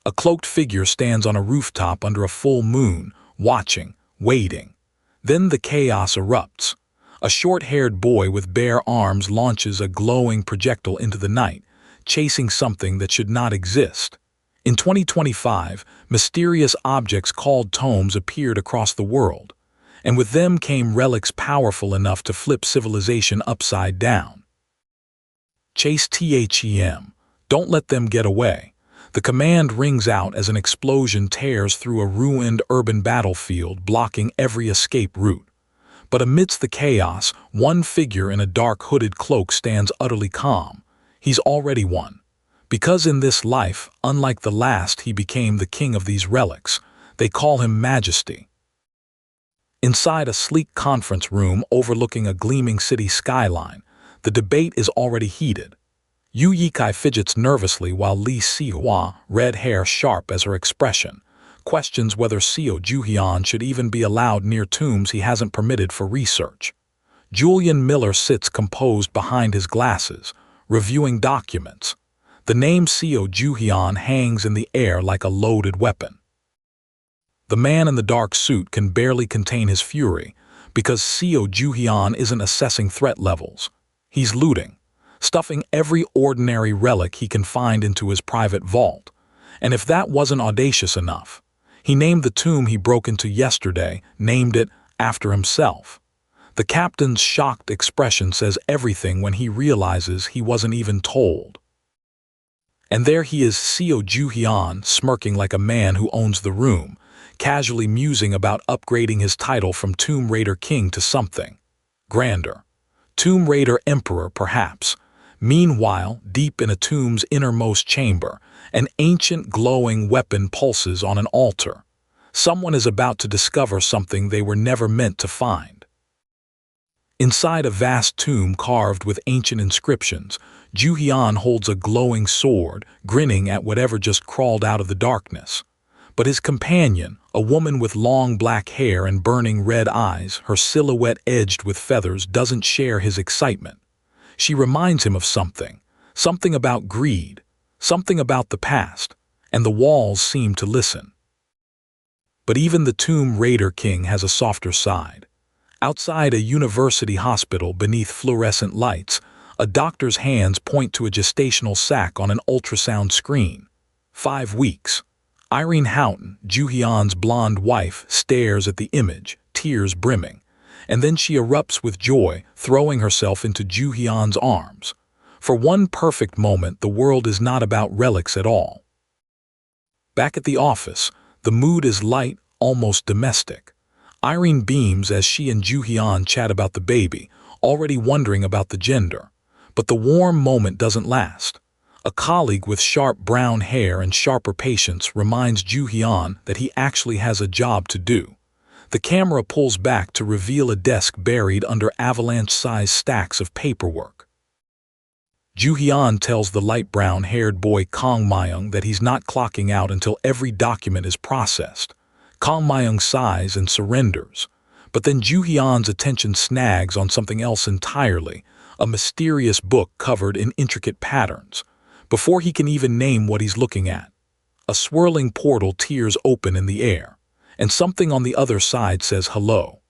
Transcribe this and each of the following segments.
A cloaked figure stands on a rooftop under a full moon, watching, waiting. Then the chaos erupts. A short-haired boy with bare arms launches a glowing projectile into the night, chasing something that should not exist. In 2025, mysterious objects called tomes appeared across the world, and with them came relics powerful enough to flip civilization upside down. Chase them. Don't let them get away. The command rings out as an explosion tears through a ruined urban battlefield, blocking every escape route. But amidst the chaos, one figure in a dark hooded cloak stands utterly calm. He's already won. Because in this life, unlike the last, he became the king of these relics. They call him Majesty. Inside a sleek conference room overlooking a gleaming city skyline, the debate is already heated. Yu Yikai fidgets nervously while Lee Si-hwa, red hair sharp as her expression, questions whether Seo Joo-heon should even be allowed near tombs he hasn't permitted for research. Julian Miller sits composed behind his glasses, reviewing documents. The name Seo Joo-heon hangs in the air like a loaded weapon. The man in the dark suit can barely contain his fury, because Seo Joo-heon isn't assessing threat levels. He's looting, stuffing every ordinary relic he can find into his private vault. And if that wasn't audacious enough, he named the tomb he broke into yesterday, named it after himself. The captain's shocked expression says everything when he realizes he wasn't even told. And there he is, Seo Joo-heon, smirking like a man who owns the room, casually musing about upgrading his title from Tomb Raider King to something grander. Tomb Raider Emperor, perhaps. Meanwhile, deep in a tomb's innermost chamber, an ancient glowing weapon pulses on an altar. Someone is about to discover something they were never meant to find. Inside a vast tomb carved with ancient inscriptions, Joo-heon holds a glowing sword, grinning at whatever just crawled out of the darkness. But his companion, a woman with long black hair and burning red eyes, her silhouette edged with feathers, doesn't share his excitement. She reminds him of something about greed, something about the past, and the walls seem to listen. But even the Tomb Raider King has a softer side. Outside a university hospital beneath fluorescent lights, a doctor's hands point to a gestational sac on an ultrasound screen. 5 weeks. Irene Houghton, Joo-heon's blonde wife, stares at the image, tears brimming. And then she erupts with joy, throwing herself into Joo-heon's arms. For one perfect moment, the world is not about relics at all. Back at the office, the mood is light, almost domestic. Irene beams as she and Joo-heon chat about the baby, already wondering about the gender. But the warm moment doesn't last. A colleague with sharp brown hair and sharper patience reminds Joo-heon that he actually has a job to do. The camera pulls back to reveal a desk buried under avalanche-sized stacks of paperwork. Joo-heon tells the light brown-haired boy Kang Myung that he's not clocking out until every document is processed. Kang Myung sighs and surrenders. But then Joo-heon's attention snags on something else entirely, a mysterious book covered in intricate patterns. Before he can even name what he's looking at, a swirling portal tears open in the air, and something on the other side says hello.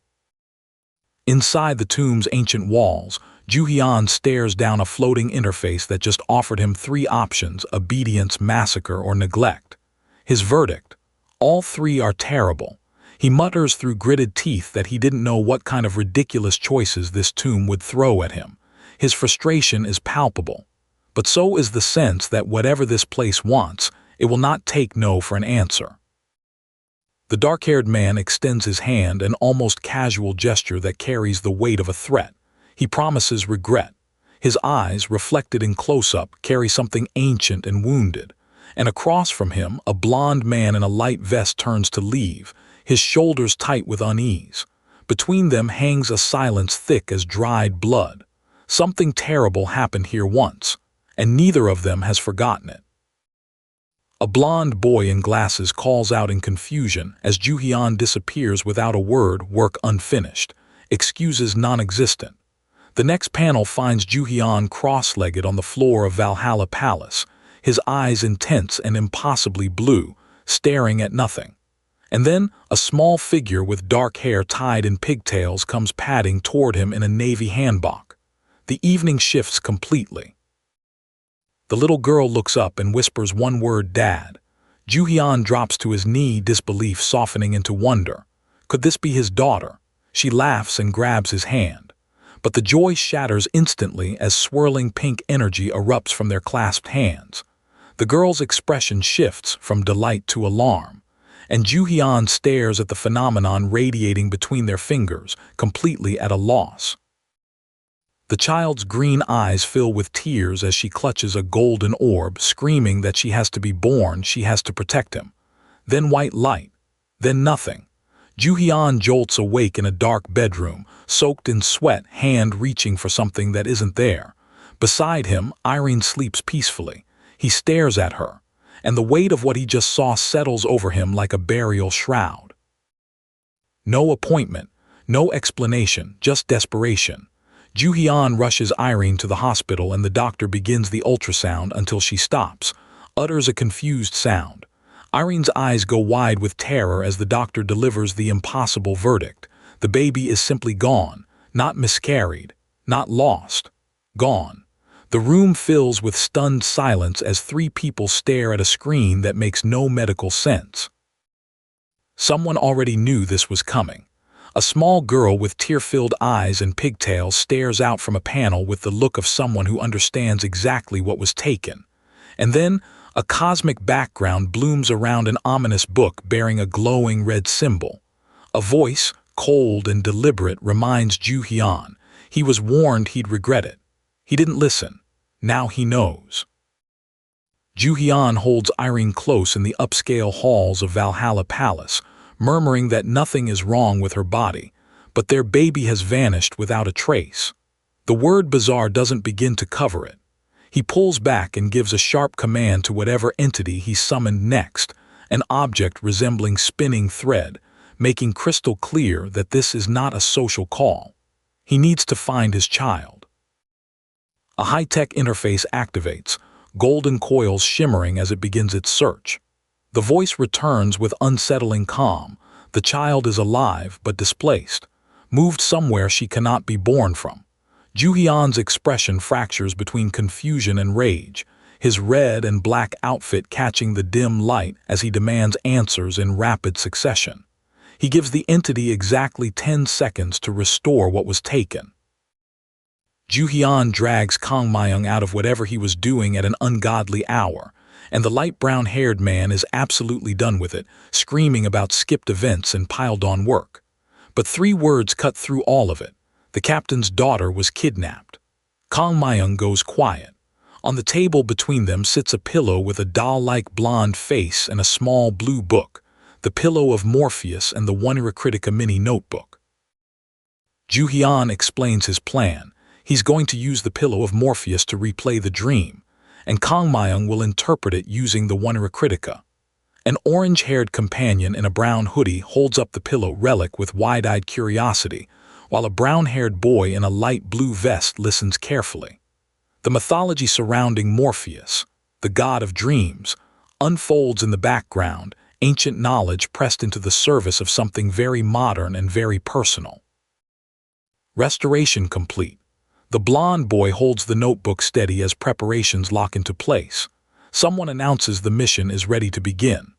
Inside the tomb's ancient walls, Joo-heon stares down a floating interface that just offered him 3 options: obedience, massacre, or neglect. His verdict: all 3 are terrible. He mutters through gritted teeth that he didn't know what kind of ridiculous choices this tomb would throw at him. His frustration is palpable. But so is the sense that whatever this place wants, it will not take no for an answer. The dark-haired man extends his hand, an almost casual gesture that carries the weight of a threat. He promises regret. His eyes, reflected in close-up, carry something ancient and wounded. And across from him, a blond man in a light vest turns to leave, his shoulders tight with unease. Between them hangs a silence thick as dried blood. Something terrible happened here once, and neither of them has forgotten it. A blond boy in glasses calls out in confusion as Joo-heon disappears without a word, work unfinished, excuses non-existent. The next panel finds Joo-heon cross-legged on the floor of Valhalla Palace, his eyes intense and impossibly blue, staring at nothing. And then a small figure with dark hair tied in pigtails comes padding toward him in a navy hanbok. The evening shifts completely. The little girl looks up and whispers one word, "Dad." Joo-heon drops to his knee, disbelief softening into wonder. Could this be his daughter? She laughs and grabs his hand. But the joy shatters instantly as swirling pink energy erupts from their clasped hands. The girl's expression shifts from delight to alarm, and Joo-heon stares at the phenomenon radiating between their fingers, completely at a loss. The child's green eyes fill with tears as she clutches a golden orb, screaming that she has to be born, she has to protect him. Then white light. Then nothing. Joo-heon jolts awake in a dark bedroom, soaked in sweat, hand reaching for something that isn't there. Beside him, Irene sleeps peacefully. He stares at her, and the weight of what he just saw settles over him like a burial shroud. No appointment, no explanation, just desperation. Joo-heon rushes Irene to the hospital and the doctor begins the ultrasound until she stops, utters a confused sound. Irene's eyes go wide with terror as the doctor delivers the impossible verdict. The baby is simply gone, not miscarried, not lost. Gone. The room fills with stunned silence as three people stare at a screen that makes no medical sense. Someone already knew this was coming. A small girl with tear-filled eyes and pigtails stares out from a panel with the look of someone who understands exactly what was taken. And then, a cosmic background blooms around an ominous book bearing a glowing red symbol. A voice, cold and deliberate, reminds Joo-heon. He was warned he'd regret it. He didn't listen. Now he knows. Joo-heon holds Irene close in the upscale halls of Valhalla Palace, murmuring that nothing is wrong with her body, but their baby has vanished without a trace. The word bizarre doesn't begin to cover it. He pulls back and gives a sharp command to whatever entity he summoned next, an object resembling spinning thread, making crystal clear that this is not a social call. He needs to find his child. A high-tech interface activates, golden coils shimmering as it begins its search. The voice returns with unsettling calm. The child is alive but displaced, moved somewhere she cannot be born from. Joo-heon's expression fractures between confusion and rage, his red and black outfit catching the dim light as he demands answers in rapid succession. He gives the entity exactly 10 seconds to restore what was taken. Joo-heon drags Kang Myung out of whatever he was doing at an ungodly hour, and the light brown-haired man is absolutely done with it, screaming about skipped events and piled-on work. But 3 words cut through all of it. The captain's daughter was kidnapped. Kang Myung goes quiet. On the table between them sits a pillow with a doll-like blonde face and a small blue book, the pillow of Morpheus and the Wonera Critica mini notebook. Joo-heon explains his plan. He's going to use the pillow of Morpheus to replay the dream, and Kang Myung will interpret it using the Wonera Critica. An orange-haired companion in a brown hoodie holds up the pillow Relic with wide-eyed curiosity, while a brown-haired boy in a light blue vest listens carefully. The mythology surrounding Morpheus, the god of dreams, unfolds in the background, ancient knowledge pressed into the service of something very modern and very personal. Restoration complete. The blonde boy holds the notebook steady as preparations lock into place. Someone announces the mission is ready to begin.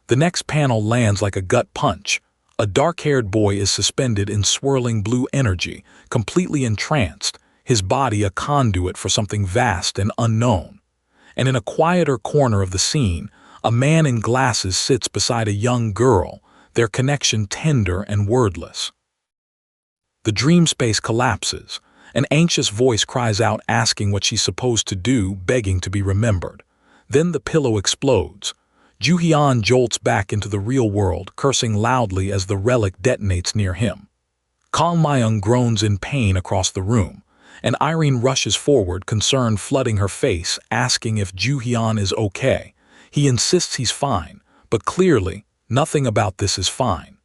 The next panel lands like a gut punch. A dark-haired boy is suspended in swirling blue energy, completely entranced, his body a conduit for something vast and unknown. And in a quieter corner of the scene, a man in glasses sits beside a young girl, their connection tender and wordless. The dream space collapses. An anxious voice cries out asking what she's supposed to do, begging to be remembered. Then the pillow explodes. Joo-heon jolts back into the real world, cursing loudly as the relic detonates near him. Kang Myung groans in pain across the room, and Irene rushes forward, concern flooding her face, asking if Joo-heon is okay. He insists he's fine, but clearly, nothing about this is fine.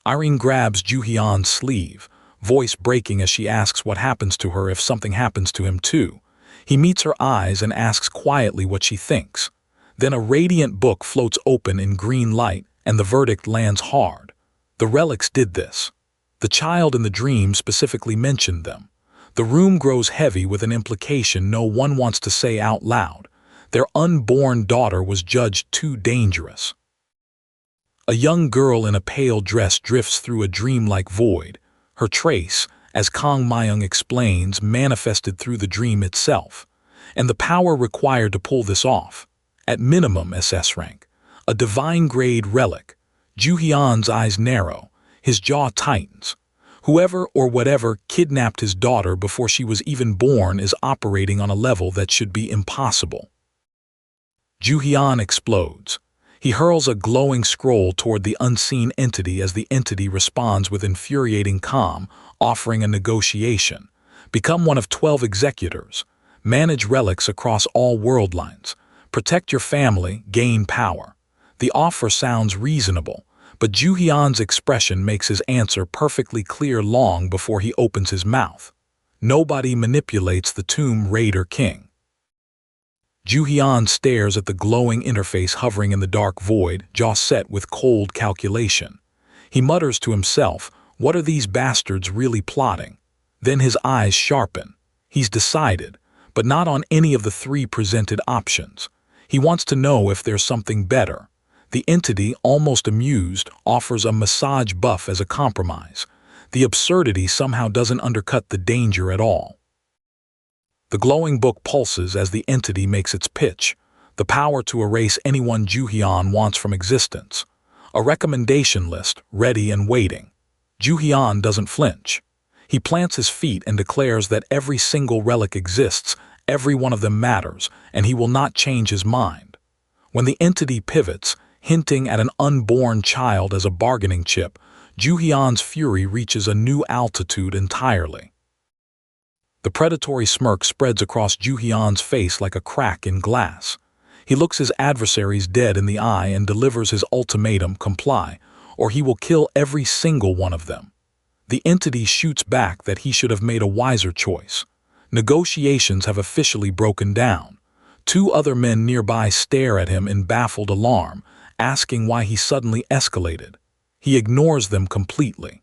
Irene grabs Joo-heon's sleeve, voice breaking as she asks what happens to her if something happens to him too. He meets her eyes and asks quietly what she thinks. Then a radiant book floats open in green light, and the verdict lands hard. The relics did this. The child in the dream specifically mentioned them. The room grows heavy with an implication no one wants to say out loud. Their unborn daughter was judged too dangerous. A young girl in a pale dress drifts through a dreamlike void. Her trace, as Kang Myung explains, manifested through the dream itself. And the power required to pull this off, at minimum SS rank, a divine-grade relic. Joo-heon's eyes narrow, his jaw tightens. Whoever or whatever kidnapped his daughter before she was even born is operating on a level that should be impossible. Joo-heon explodes. He hurls a glowing scroll toward the unseen entity as the entity responds with infuriating calm, offering a negotiation. Become one of 12 executors. Manage relics across all world lines. Protect your family, gain power. The offer sounds reasonable, but Joo-heon's expression makes his answer perfectly clear long before he opens his mouth. Nobody manipulates the tomb Raider King. Joo-heon stares at the glowing interface hovering in the dark void, jaw set with cold calculation. He mutters to himself, "What are these bastards really plotting?" Then his eyes sharpen. He's decided, but not on any of the three presented options. He wants to know if there's something better. The entity, almost amused, offers a massage buff as a compromise. The absurdity somehow doesn't undercut the danger at all. The glowing book pulses as the entity makes its pitch, the power to erase anyone Joo-heon wants from existence. A recommendation list, ready and waiting. Joo-heon doesn't flinch. He plants his feet and declares that every single relic exists, every one of them matters, and he will not change his mind. When the entity pivots, hinting at an unborn child as a bargaining chip, Joo-heon's fury reaches a new altitude entirely. The predatory smirk spreads across Joo-heon's face like a crack in glass. He looks his adversaries dead in the eye and delivers his ultimatum: comply, or he will kill every single one of them. The entity shoots back that he should have made a wiser choice. Negotiations have officially broken down. Two other men nearby stare at him in baffled alarm, asking why he suddenly escalated. He ignores them completely.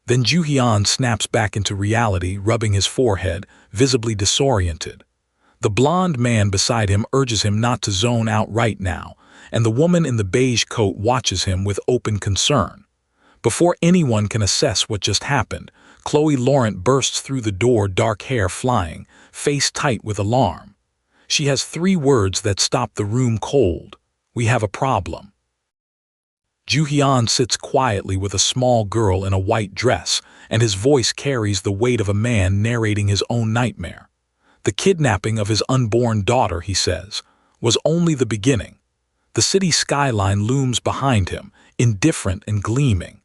Then Joo-heon snaps back into reality, rubbing his forehead, visibly disoriented. The blonde man beside him urges him not to zone out right now, and the woman in the beige coat watches him with open concern. Before anyone can assess what just happened, Chloe Laurent bursts through the door, dark hair flying, face tight with alarm. She has 3 words that stop the room cold. "We have a problem." Joo-heon sits quietly with a small girl in a white dress, and his voice carries the weight of a man narrating his own nightmare. The kidnapping of his unborn daughter, he says, was only the beginning. The city skyline looms behind him, indifferent and gleaming.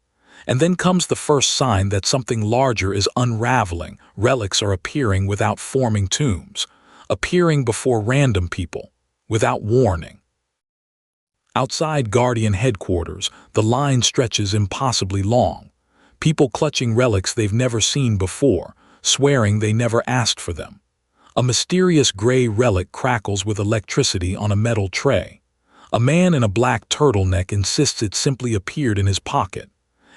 And then comes the first sign that something larger is unraveling. Relics are appearing without forming tombs, appearing before random people, without warning. Outside Guardian headquarters, the line stretches impossibly long. People clutching relics they've never seen before, swearing they never asked for them. A mysterious gray relic crackles with electricity on a metal tray. A man in a black turtleneck insists it simply appeared in his pocket.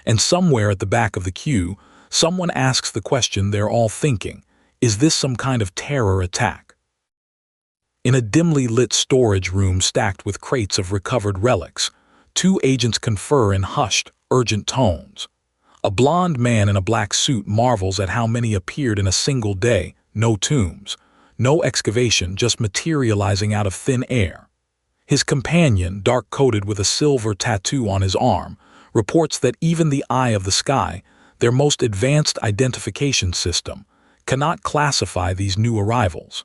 And somewhere at the back of the queue, someone asks the question they're all thinking: is this some kind of terror attack? In a dimly lit storage room stacked with crates of recovered relics, 2 agents confer in hushed, urgent tones. A blond man in a black suit marvels at how many appeared in a single day. No tombs, no excavation, just materializing out of thin air. His companion, dark-coated with a silver tattoo on his arm, reports that even the Eye of the Sky, their most advanced identification system, cannot classify these new arrivals.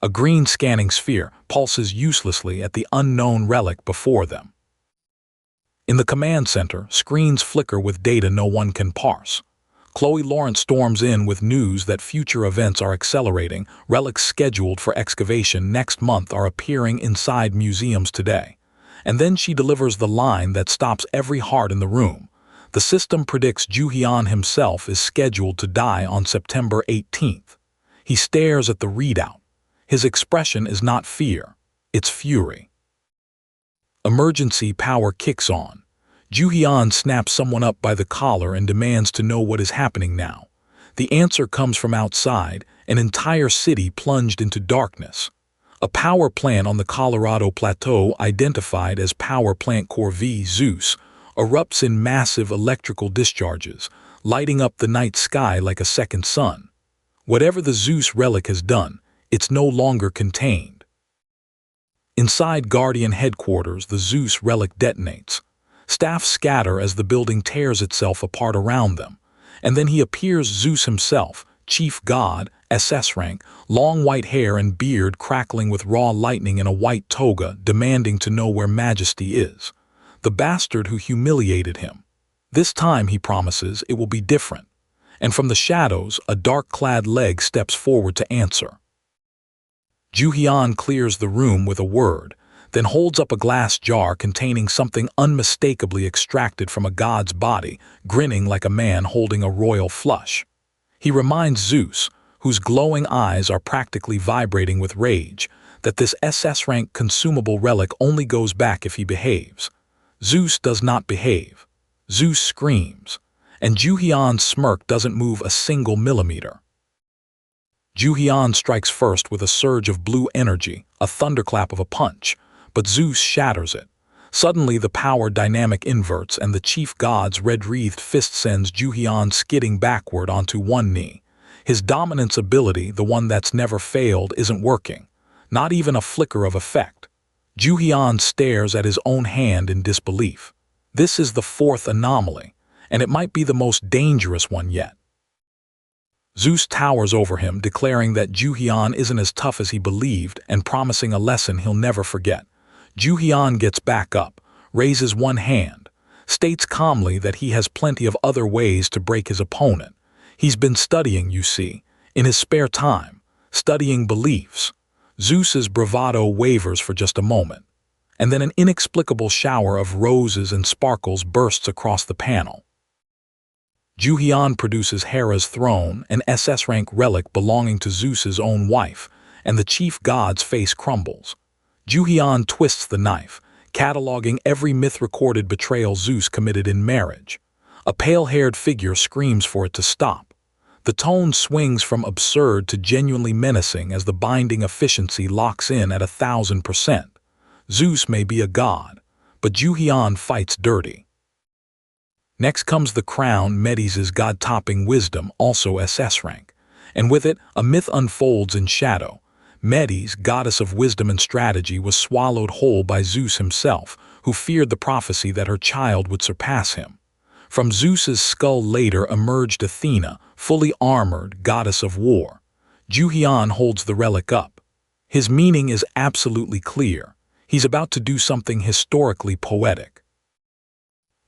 A green scanning sphere pulses uselessly at the unknown relic before them. In the command center, screens flicker with data no one can parse. Chloe Laurent storms in with news that future events are accelerating. Relics scheduled for excavation next month are appearing inside museums today. And then she delivers the line that stops every heart in the room. The system predicts Joo-heon himself is scheduled to die on September 18th. He stares at the readout. His expression is not fear, it's fury. Emergency power kicks on. Joo-heon snaps someone up by the collar and demands to know what is happening now. The answer comes from outside, an entire city plunged into darkness. A power plant on the Colorado Plateau, identified as Power Plant Corv Zeus, erupts in massive electrical discharges, lighting up the night sky like a second sun. Whatever the Zeus relic has done, it's no longer contained. Inside Guardian headquarters, the Zeus relic detonates. Staff scatter as the building tears itself apart around them, and then he appears, Zeus himself, chief god, SS rank, long white hair and beard crackling with raw lightning in a white toga, demanding to know where Majesty is. The bastard who humiliated him. This time, he promises, it will be different. And from the shadows, a dark-clad leg steps forward to answer. Joo-heon clears the room with a word, then holds up a glass jar containing something unmistakably extracted from a god's body, grinning like a man holding a royal flush. He reminds Zeus, whose glowing eyes are practically vibrating with rage, that this SS-rank consumable relic only goes back if he behaves. Zeus does not behave. Zeus screams, and Joo-heon's smirk doesn't move a single millimeter. Joo-heon strikes first with a surge of blue energy, a thunderclap of a punch, but Zeus shatters it. Suddenly the power dynamic inverts and the chief god's red-wreathed fist sends Joo-heon skidding backward onto one knee. His dominance ability, the one that's never failed, isn't working. Not even a flicker of effect. Joo-heon stares at his own hand in disbelief. This is the fourth anomaly, and it might be the most dangerous one yet. Zeus towers over him, declaring that Joo-heon isn't as tough as he believed and promising a lesson he'll never forget. Joo-heon gets back up, raises one hand, states calmly that he has plenty of other ways to break his opponent. He's been studying, you see, in his spare time, studying beliefs. Zeus's bravado wavers for just a moment, and then an inexplicable shower of roses and sparkles bursts across the panel. Joo-heon produces Hera's throne, an SS-rank relic belonging to Zeus's own wife, and the chief god's face crumbles. Joo-heon twists the knife, cataloging every myth-recorded betrayal Zeus committed in marriage. A pale-haired figure screams for it to stop. The tone swings from absurd to genuinely menacing as the binding efficiency locks in at 1,000%. Zeus may be a god, but Joo-heon fights dirty. Next comes the crown, Medes' god-topping wisdom, also SS rank, and with it, a myth unfolds in shadow. Medes, goddess of wisdom and strategy, was swallowed whole by Zeus himself, who feared the prophecy that her child would surpass him. From Zeus's skull later emerged Athena, fully armored, goddess of war. Joo-heon holds the relic up. His meaning is absolutely clear. He's about to do something historically poetic.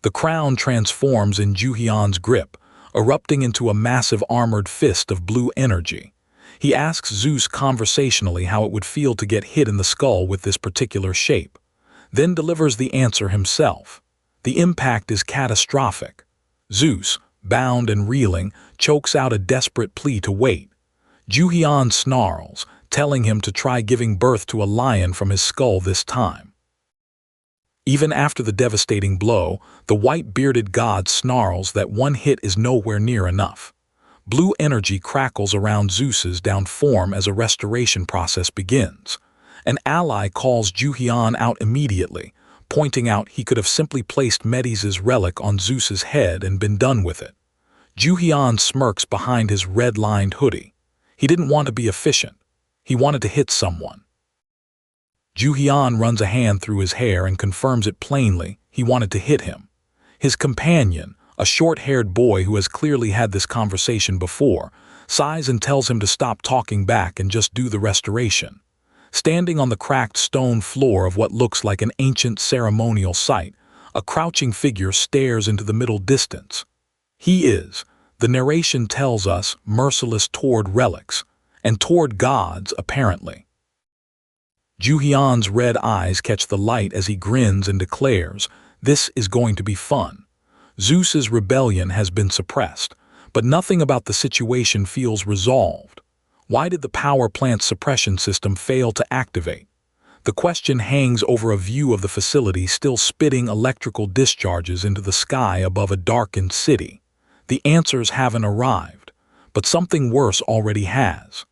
The crown transforms in Joo-heon's grip, erupting into a massive armored fist of blue energy. He asks Zeus conversationally how it would feel to get hit in the skull with this particular shape, then delivers the answer himself. The impact is catastrophic. Zeus, bound and reeling, chokes out a desperate plea to wait. Joo-heon snarls, telling him to try giving birth to a lion from his skull this time. Even after the devastating blow, the white-bearded god snarls that one hit is nowhere near enough. Blue energy crackles around Zeus's down form as a restoration process begins. An ally calls Joo-heon out immediately, pointing out he could have simply placed Medes' relic on Zeus's head and been done with it. Joo-heon smirks behind his red-lined hoodie. He didn't want to be efficient. He wanted to hit someone. Joo-heon runs a hand through his hair and confirms it plainly. He wanted to hit him. His companion, a short-haired boy who has clearly had this conversation before, sighs and tells him to stop talking back and just do the restoration. Standing on the cracked stone floor of what looks like an ancient ceremonial site, a crouching figure stares into the middle distance. He is, the narration tells us, merciless toward relics, and toward gods, apparently. Joo-heon's red eyes catch the light as he grins and declares, "This is going to be fun." Zeus's rebellion has been suppressed, but nothing about the situation feels resolved. Why did the power plant suppression system fail to activate? The question hangs over a view of the facility still spitting electrical discharges into the sky above a darkened city. The answers haven't arrived, but something worse already has.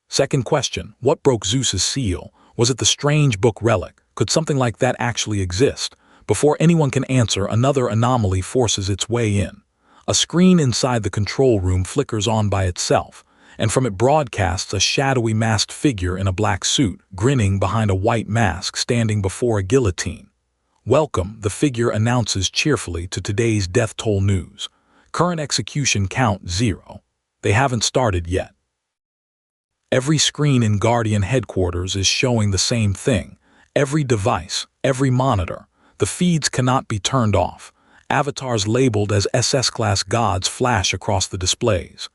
Second question, what broke Zeus's seal? Was it the strange book relic? Could something like that actually exist? Before anyone can answer, another anomaly forces its way in. A screen inside the control room flickers on by itself, and from it broadcasts a shadowy masked figure in a black suit, grinning behind a white mask standing before a guillotine. Welcome, the figure announces cheerfully to today's death toll news. Current execution count 0. They haven't started yet. Every screen in Guardian headquarters is showing the same thing. Every device, every monitor. The feeds cannot be turned off. Avatars labeled as SS-class gods flash across the displays.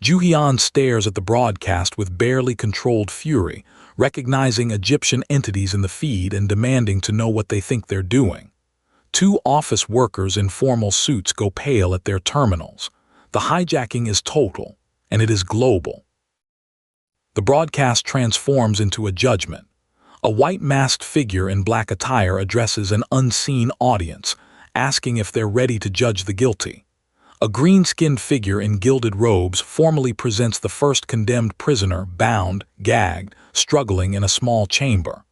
Joo-heon stares at the broadcast with barely controlled fury, recognizing Egyptian entities in the feed and demanding to know what they think they're doing. Two office workers in formal suits go pale at their terminals. The hijacking is total, and it is global. The broadcast transforms into a judgment. A white masked figure in black attire addresses an unseen audience, asking if they're ready to judge the guilty. A green-skinned figure in gilded robes formally presents the first condemned prisoner, bound, gagged, struggling in a small chamber.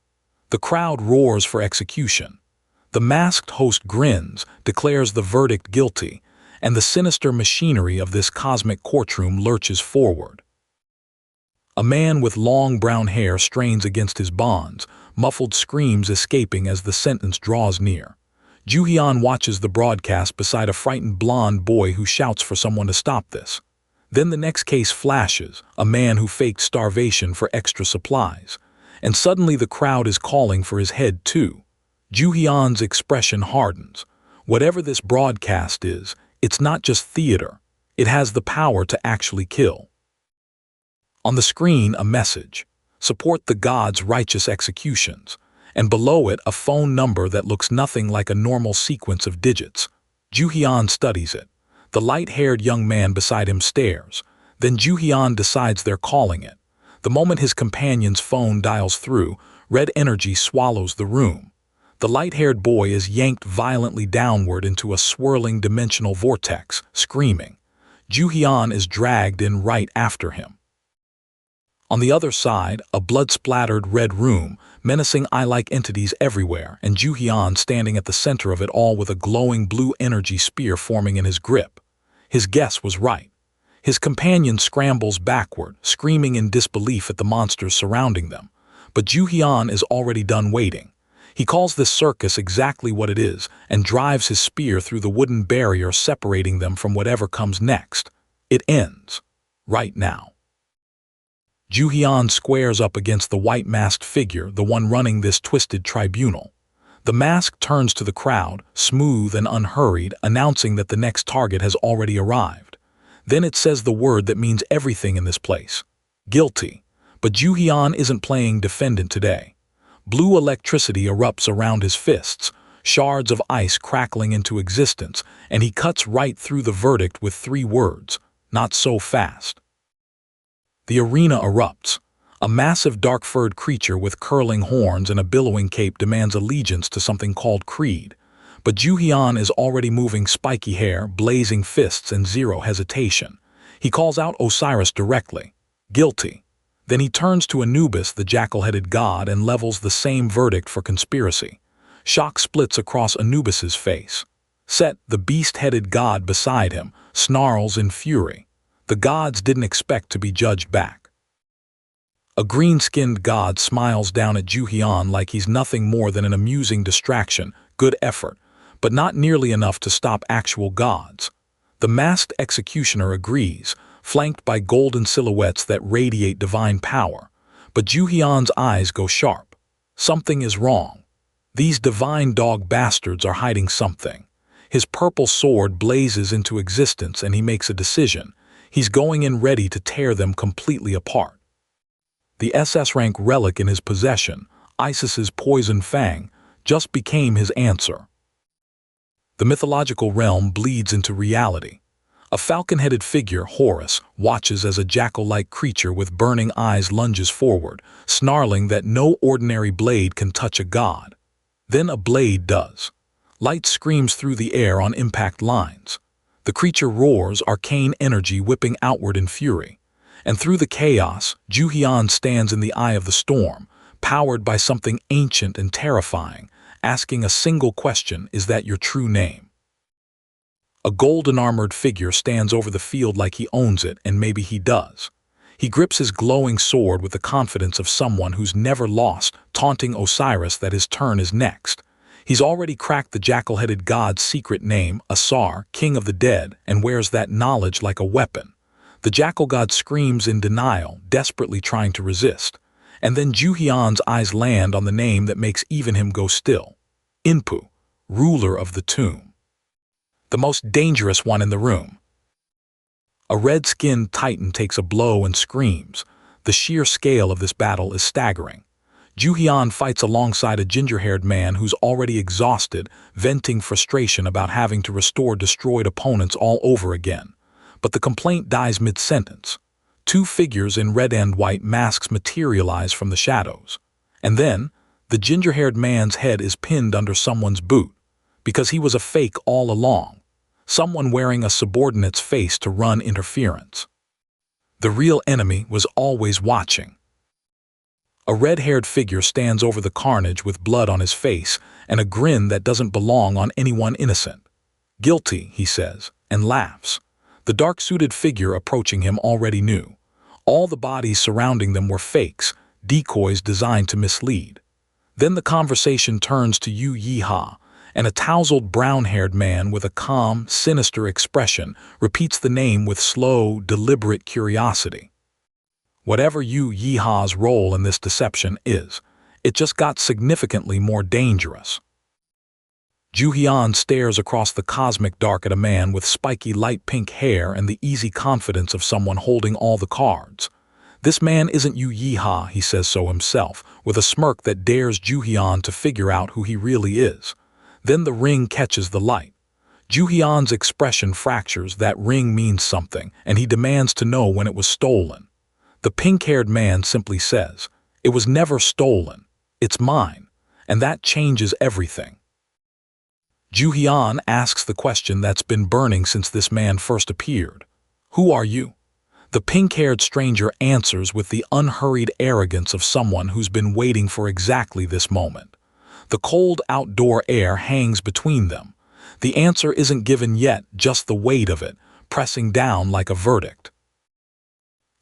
The crowd roars for execution. The masked host grins, declares the verdict guilty, and the sinister machinery of this cosmic courtroom lurches forward. A man with long brown hair strains against his bonds, muffled screams escaping as the sentence draws near. Joo-heon watches the broadcast beside a frightened blonde boy who shouts for someone to stop this. Then the next case flashes, a man who faked starvation for extra supplies. And suddenly the crowd is calling for his head too. Joo-heon's expression hardens. Whatever this broadcast is, it's not just theater. It has the power to actually kill. On the screen, a message. Support the gods' righteous executions. And below it, a phone number that looks nothing like a normal sequence of digits. Joo-heon studies it. The light-haired young man beside him stares. Then Joo-heon decides they're calling it. The moment his companion's phone dials through, red energy swallows the room. The light-haired boy is yanked violently downward into a swirling dimensional vortex, screaming. Joo-heon is dragged in right after him. On the other side, a blood-splattered red room, menacing eye-like entities everywhere, and Joo-heon standing at the center of it all with a glowing blue energy spear forming in his grip. His guess was right. His companion scrambles backward, screaming in disbelief at the monsters surrounding them. But Joo-heon is already done waiting. He calls this circus exactly what it is and drives his spear through the wooden barrier separating them from whatever comes next. It ends. Right now. Joo-heon squares up against the white-masked figure, the one running this twisted tribunal. The mask turns to the crowd, smooth and unhurried, announcing that the next target has already arrived. Then it says the word that means everything in this place. Guilty. But Joo-heon isn't playing defendant today. Blue electricity erupts around his fists, shards of ice crackling into existence, and he cuts right through the verdict with 3 words, not so fast. The arena erupts. A massive dark-furred creature with curling horns and a billowing cape demands allegiance to something called Creed. But Joo-heon is already moving spiky hair, blazing fists, and zero hesitation. He calls out Osiris directly. Guilty. Then he turns to Anubis, the jackal-headed god, and levels the same verdict for conspiracy. Shock splits across Anubis's face. Set, the beast-headed god beside him, snarls in fury. The gods didn't expect to be judged back. A green-skinned god smiles down at Joo-heon like he's nothing more than an amusing distraction, good effort, but not nearly enough to stop actual gods. The masked executioner agrees, flanked by golden silhouettes that radiate divine power. But Joo-heon's eyes go sharp. Something is wrong. These divine dog bastards are hiding something. His purple sword blazes into existence and he makes a decision. He's going in ready to tear them completely apart. The SS rank relic in his possession, Isis's poison fang, just became his answer. The mythological realm bleeds into reality. A falcon-headed figure, Horus, watches as a jackal-like creature with burning eyes lunges forward, snarling that no ordinary blade can touch a god. Then a blade does. Light screams through the air on impact lines. The creature roars, arcane energy whipping outward in fury. And through the chaos, Joo-heon stands in the eye of the storm, powered by something ancient and terrifying, asking a single question: is that your true name? A golden-armored figure stands over the field like he owns it, and maybe he does. He grips his glowing sword with the confidence of someone who's never lost, taunting Osiris that his turn is next. He's already cracked the jackal-headed god's secret name, Asar, king of the dead, and wears that knowledge like a weapon. The jackal god screams in denial, desperately trying to resist. And then Joo-heon's eyes land on the name that makes even him go still. Inpu, ruler of the tomb. The most dangerous one in the room. A red-skinned titan takes a blow and screams. The sheer scale of this battle is staggering. Joo-heon fights alongside a ginger-haired man who's already exhausted, venting frustration about having to restore destroyed opponents all over again. But the complaint dies mid-sentence. Two figures in red and white masks materialize from the shadows. And then, the ginger-haired man's head is pinned under someone's boot, because he was a fake all along. Someone wearing a subordinate's face to run interference. The real enemy was always watching. A red-haired figure stands over the carnage with blood on his face and a grin that doesn't belong on anyone innocent. Guilty, he says, and laughs. The dark-suited figure approaching him already knew. All the bodies surrounding them were fakes, decoys designed to mislead. Then the conversation turns to Yu Yi-ha, and a tousled brown-haired man with a calm, sinister expression repeats the name with slow, deliberate curiosity. Whatever Yu Yi-ha's role in this deception is, it just got significantly more dangerous. Joo-heon stares across the cosmic dark at a man with spiky light pink hair and the easy confidence of someone holding all the cards. This man isn't Yu Yi-ha, he says so himself, with a smirk that dares Joo-heon to figure out who he really is. Then the ring catches the light. Joo-heon's expression fractures. That ring means something, and he demands to know when it was stolen. The pink-haired man simply says, "It was never stolen. It's mine." And that changes everything. Joo-heon asks the question that's been burning since this man first appeared. "Who are you?" The pink-haired stranger answers with the unhurried arrogance of someone who's been waiting for exactly this moment. The cold outdoor air hangs between them. The answer isn't given yet, just the weight of it, pressing down like a verdict.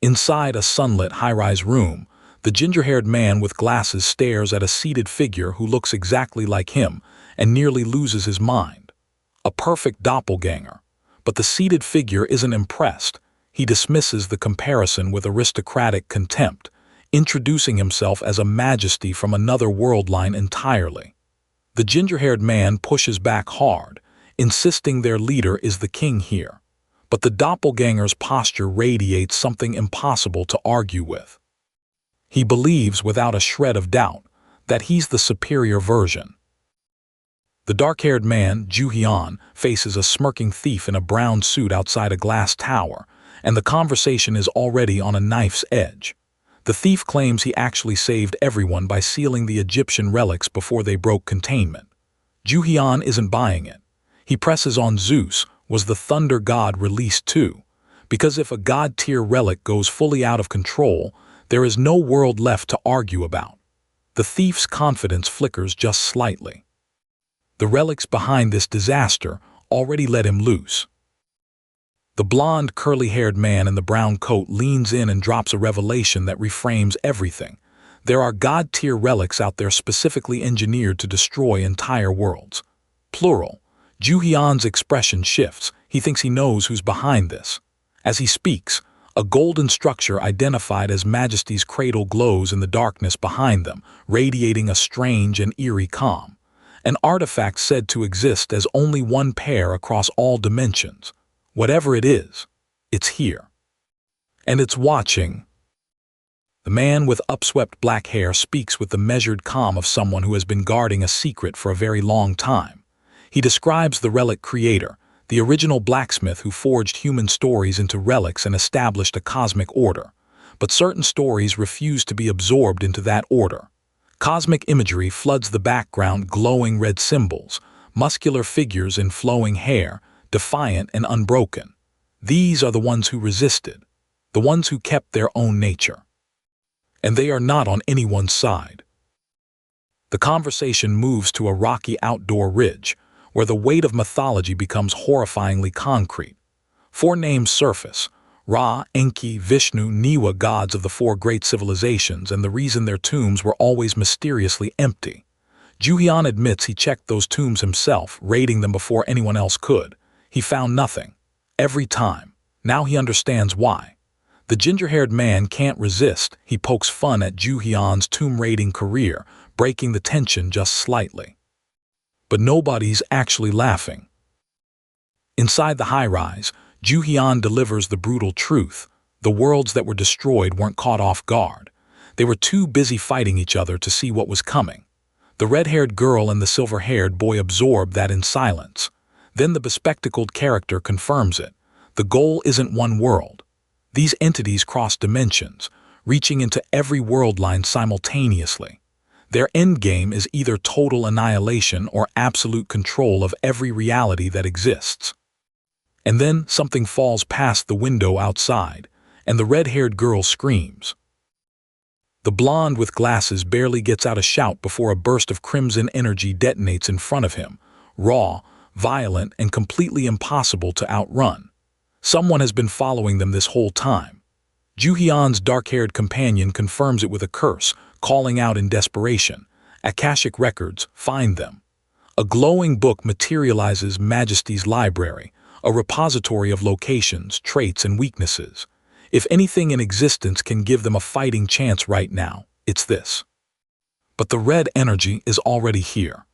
Inside a sunlit high-rise room, the ginger-haired man with glasses stares at a seated figure who looks exactly like him and nearly loses his mind. A perfect doppelganger. But the seated figure isn't impressed. He dismisses the comparison with aristocratic contempt, introducing himself as a majesty from another world line entirely. The ginger-haired man pushes back hard, insisting their leader is the king here. But the doppelganger's posture radiates something impossible to argue with. He believes without a shred of doubt that he's the superior version. The dark-haired man, Joo-heon, faces a smirking thief in a brown suit outside a glass tower, and the conversation is already on a knife's edge. The thief claims he actually saved everyone by sealing the Egyptian relics before they broke containment. Joo-heon isn't buying it. He presses on Zeus. Was the thunder god released too? Because if a god-tier relic goes fully out of control, there is no world left to argue about. The thief's confidence flickers just slightly. The relics behind this disaster already let him loose. The blonde, curly-haired man in the brown coat leans in and drops a revelation that reframes everything. There are god-tier relics out there specifically engineered to destroy entire worlds. Plural. Joo-heon's expression shifts. He thinks he knows who's behind this. As he speaks, a golden structure identified as Majesty's cradle glows in the darkness behind them, radiating a strange and eerie calm. An artifact said to exist as only one pair across all dimensions. Whatever it is, it's here. And it's watching. The man with upswept black hair speaks with the measured calm of someone who has been guarding a secret for a very long time. He describes the relic creator, the original blacksmith who forged human stories into relics and established a cosmic order. But certain stories refuse to be absorbed into that order. Cosmic imagery floods the background, glowing red symbols, muscular figures in flowing hair, defiant and unbroken. These are the ones who resisted, the ones who kept their own nature. And they are not on anyone's side. The conversation moves to a rocky outdoor ridge, where the weight of mythology becomes horrifyingly concrete. 4 names surface: Ra, Enki, Vishnu, Niwa, gods of the 4 great civilizations, and the reason their tombs were always mysteriously empty. Joo-heon admits he checked those tombs himself, raiding them before anyone else could. He found nothing. Every time. Now he understands why. The ginger-haired man can't resist. He pokes fun at Joo-heon's tomb-raiding career, breaking the tension just slightly. But nobody's actually laughing. Inside the high-rise, Joo-heon delivers the brutal truth. The worlds that were destroyed weren't caught off guard. They were too busy fighting each other to see what was coming. The red-haired girl and the silver-haired boy absorb that in silence. Then the bespectacled character confirms it. The goal isn't one world. These entities cross dimensions, reaching into every world line simultaneously. Their endgame is either total annihilation or absolute control of every reality that exists. And then something falls past the window outside, and the red-haired girl screams. The blonde with glasses barely gets out a shout before a burst of crimson energy detonates in front of him, raw, violent, and completely impossible to outrun. Someone has been following them this whole time. Joo-heon's dark-haired companion confirms it with a curse, calling out in desperation. Akashic records, find them. A glowing book materializes Majesty's library, a repository of locations, traits, and weaknesses. If anything in existence can give them a fighting chance right now, it's this. But the red energy is already here.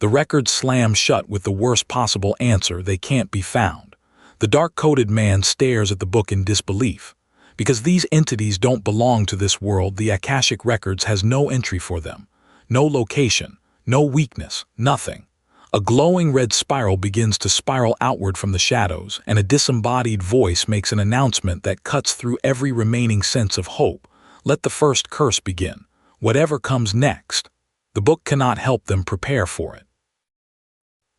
The records slam shut with the worst possible answer: they can't be found. The dark-coated man stares at the book in disbelief. Because these entities don't belong to this world, the Akashic records has no entry for them. No location, no weakness, nothing. A glowing red spiral begins to spiral outward from the shadows, and a disembodied voice makes an announcement that cuts through every remaining sense of hope. Let the first curse begin. Whatever comes next, the book cannot help them prepare for it.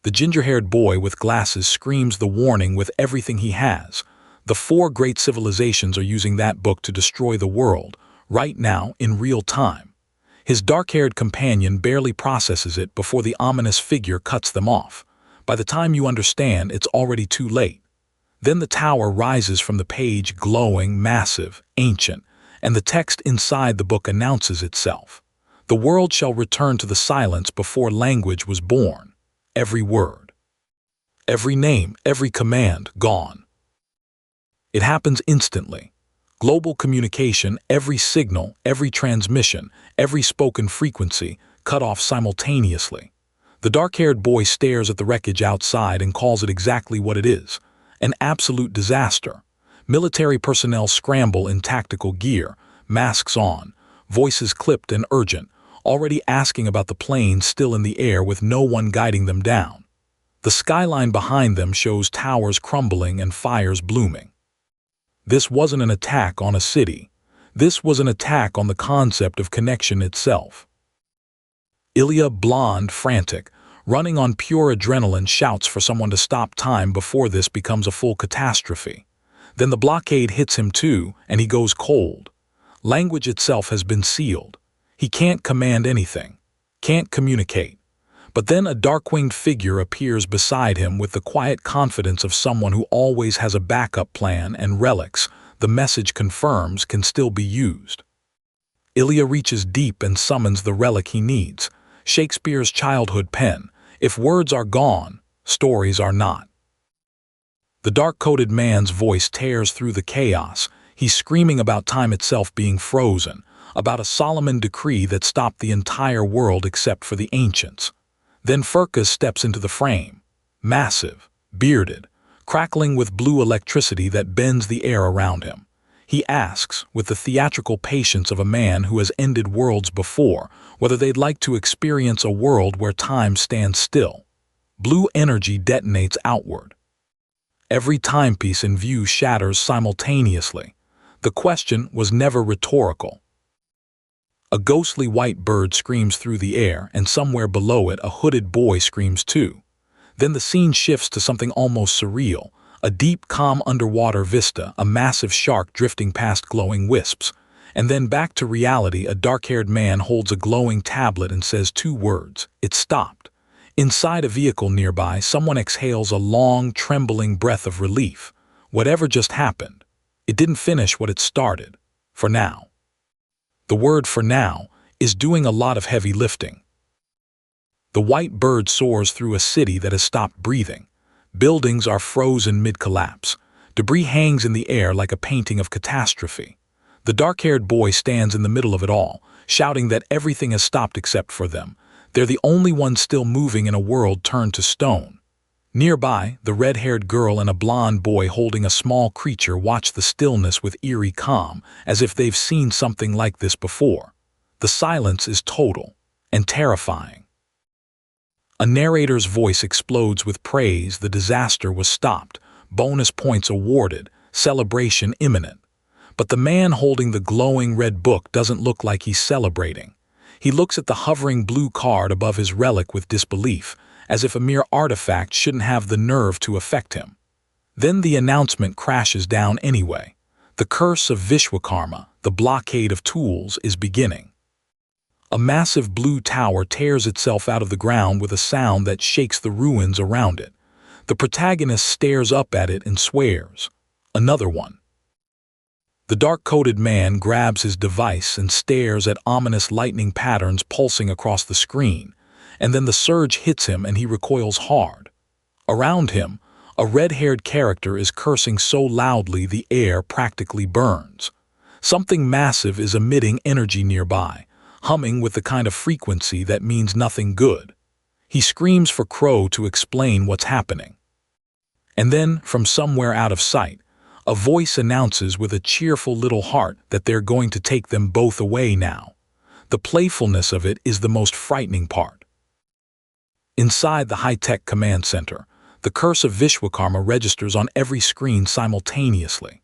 The ginger-haired boy with glasses screams the warning with everything he has. The 4 great civilizations are using that book to destroy the world, right now, in real time. His dark-haired companion barely processes it before the ominous figure cuts them off. By the time you understand, it's already too late. Then the tower rises from the page, glowing, massive, ancient, and the text inside the book announces itself. The world shall return to the silence before language was born. Every word, every name, every command, gone. It happens instantly. Global communication, every signal, every transmission, every spoken frequency, cut off simultaneously. The dark-haired boy stares at the wreckage outside and calls it exactly what it is: an absolute disaster. Military personnel scramble in tactical gear, masks on, voices clipped and urgent, already asking about the planes still in the air with no one guiding them down. The skyline behind them shows towers crumbling and fires blooming. This wasn't an attack on a city. This was an attack on the concept of connection itself. Ilya, blonde, frantic, running on pure adrenaline, shouts for someone to stop time before this becomes a full catastrophe. Then the blockade hits him too, and he goes cold. Language itself has been sealed. He can't command anything, can't communicate. But then a dark-winged figure appears beside him with the quiet confidence of someone who always has a backup plan, and relics, the message confirms, can still be used. Ilya reaches deep and summons the relic he needs, Shakespeare's childhood pen. If words are gone, stories are not. The dark-coated man's voice tears through the chaos. He's screaming about time itself being frozen, about a Solomon decree that stopped the entire world except for the ancients. Then Furkas steps into the frame, massive, bearded, crackling with blue electricity that bends the air around him. He asks, with the theatrical patience of a man who has ended worlds before, whether they'd like to experience a world where time stands still. Blue energy detonates outward. Every timepiece in view shatters simultaneously. The question was never rhetorical. A ghostly white bird screams through the air, and somewhere below it a hooded boy screams too. Then the scene shifts to something almost surreal, a deep, calm underwater vista, a massive shark drifting past glowing wisps. And then back to reality, a dark-haired man holds a glowing tablet and says two words. It stopped. Inside a vehicle nearby, someone exhales a long, trembling breath of relief. Whatever just happened, it didn't finish what it started. For now. The word "for now" is doing a lot of heavy lifting. The white bird soars through a city that has stopped breathing. Buildings are frozen mid-collapse. Debris hangs in the air like a painting of catastrophe. The dark-haired boy stands in the middle of it all, shouting that everything has stopped except for them. They're the only ones still moving in a world turned to stone. Nearby, the red-haired girl and a blonde boy holding a small creature watch the stillness with eerie calm, as if they've seen something like this before. The silence is total and terrifying. A narrator's voice explodes with praise. The disaster was stopped, bonus points awarded, celebration imminent. But the man holding the glowing red book doesn't look like he's celebrating. He looks at the hovering blue card above his relic with disbelief, as if a mere artifact shouldn't have the nerve to affect him. Then the announcement crashes down anyway. The curse of Vishwakarma, the blockade of tools, is beginning. A massive blue tower tears itself out of the ground with a sound that shakes the ruins around it. The protagonist stares up at it and swears. Another one. The dark-coated man grabs his device and stares at ominous lightning patterns pulsing across the screen, and then the surge hits him and he recoils hard. Around him, a red-haired character is cursing so loudly the air practically burns. Something massive is emitting energy nearby, humming with the kind of frequency that means nothing good. He screams for Crow to explain what's happening. And then, from somewhere out of sight, a voice announces with a cheerful little heart that they're going to take them both away now. The playfulness of it is the most frightening part. Inside the high-tech command center, the curse of Vishwakarma registers on every screen simultaneously.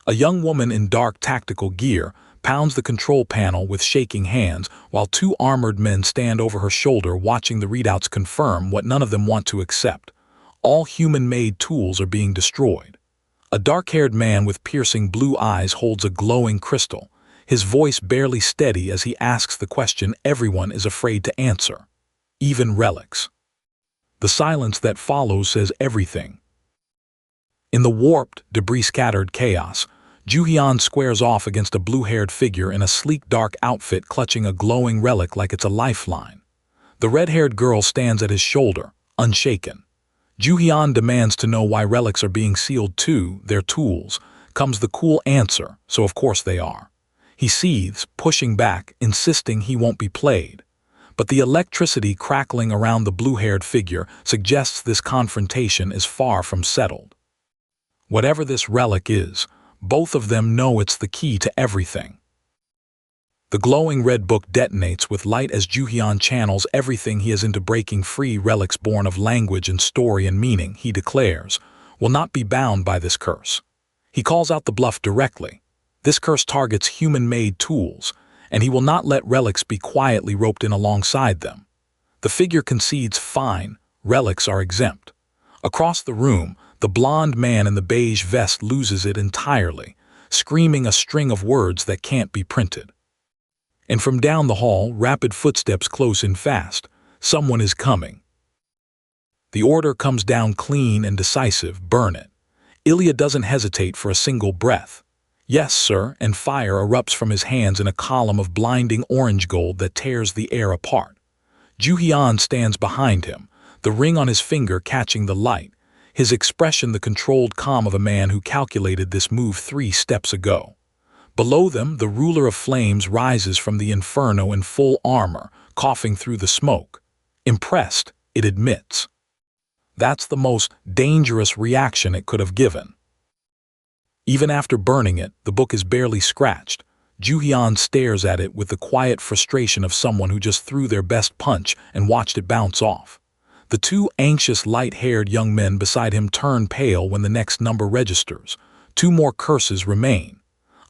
A young woman in dark tactical gear pounds the control panel with shaking hands while two armored men stand over her shoulder watching the readouts confirm what none of them want to accept. All human-made tools are being destroyed. A dark-haired man with piercing blue eyes holds a glowing crystal, his voice barely steady as he asks the question everyone is afraid to answer. Even Relics. The silence that follows says everything. In the warped, debris-scattered chaos, Joo-heon squares off against a blue-haired figure in a sleek dark outfit clutching a glowing relic like it's a lifeline. The red-haired girl stands at his shoulder, unshaken. Joo-heon demands to know why relics are being sealed too. They're tools. Comes the cool answer, so of course they are. He seethes, pushing back, insisting he won't be played. But the electricity crackling around the blue-haired figure suggests this confrontation is far from settled. Whatever this relic is, both of them know it's the key to everything. The glowing red book detonates with light as Joo-heon channels everything he has into breaking free. Relics born of language and story and meaning, he declares, will not be bound by this curse. He calls out the bluff directly. This curse targets human-made tools, and he will not let relics be quietly roped in alongside them. The figure concedes fine, relics are exempt. Across the room, the blonde man in the beige vest loses it entirely, screaming a string of words that can't be printed. And from down the hall, rapid footsteps close in fast. Someone is coming. The order comes down clean and decisive. Burn it. Ilya doesn't hesitate for a single breath. Yes, sir, and fire erupts from his hands in a column of blinding orange gold that tears the air apart. Joo-heon stands behind him, the ring on his finger catching the light, his expression the controlled calm of a man who calculated this move 3 steps ago. Below them, the ruler of flames rises from the inferno in full armor, coughing through the smoke. Impressed, it admits. That's the most dangerous reaction it could have given. Even after burning it, the book is barely scratched. Joo-heon stares at it with the quiet frustration of someone who just threw their best punch and watched it bounce off. The two anxious, light-haired young men beside him turn pale when the next number registers. 2 more curses remain.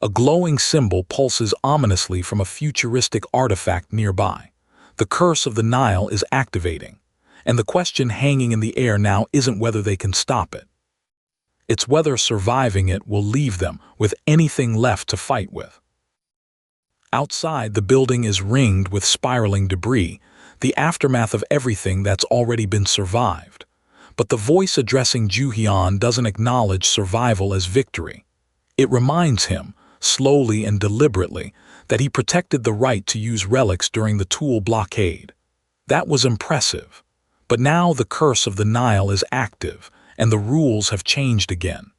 A glowing symbol pulses ominously from a futuristic artifact nearby. The curse of the Nile is activating, and the question hanging in the air now isn't whether they can stop it. It's whether surviving it will leave them with anything left to fight with. Outside, the building is ringed with spiraling debris, the aftermath of everything that's already been survived. But the voice addressing Joo-heon doesn't acknowledge survival as victory. It reminds him, slowly and deliberately, that he protected the right to use relics during the Tool blockade. That was impressive. But now the curse of the Nile is active, and the rules have changed again.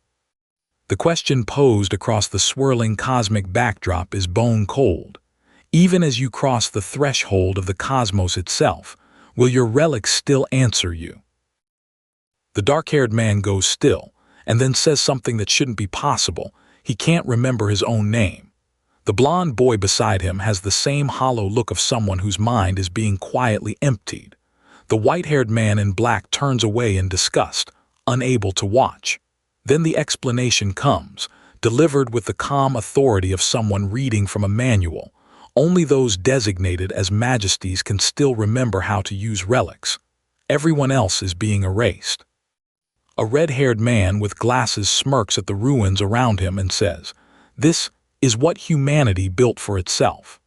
The question posed across the swirling cosmic backdrop is bone cold. Even as you cross the threshold of the cosmos itself, will your relics still answer you? The dark-haired man goes still, and then says something that shouldn't be possible. He can't remember his own name. The blond boy beside him has the same hollow look of someone whose mind is being quietly emptied. The white-haired man in black turns away in disgust, unable to watch. Then the explanation comes, delivered with the calm authority of someone reading from a manual. Only those designated as majesties can still remember how to use relics. Everyone else is being erased. A red-haired man with glasses smirks at the ruins around him and says, "This is what humanity built for itself."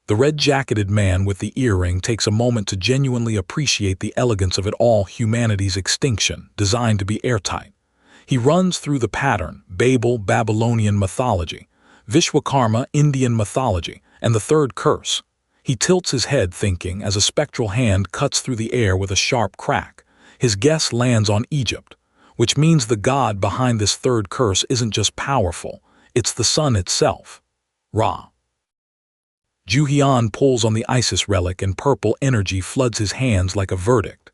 The red-jacketed man with the earring takes a moment to genuinely appreciate the elegance of it all, humanity's extinction, designed to be airtight. He runs through the pattern: Babel, Babylonian mythology; Vishwakarma, Indian mythology; and the third curse. He tilts his head thinking as a spectral hand cuts through the air with a sharp crack. His guess lands on Egypt, which means the god behind this third curse isn't just powerful, it's the sun itself, Ra. Joo-heon pulls on the Isis relic and purple energy floods his hands like a verdict.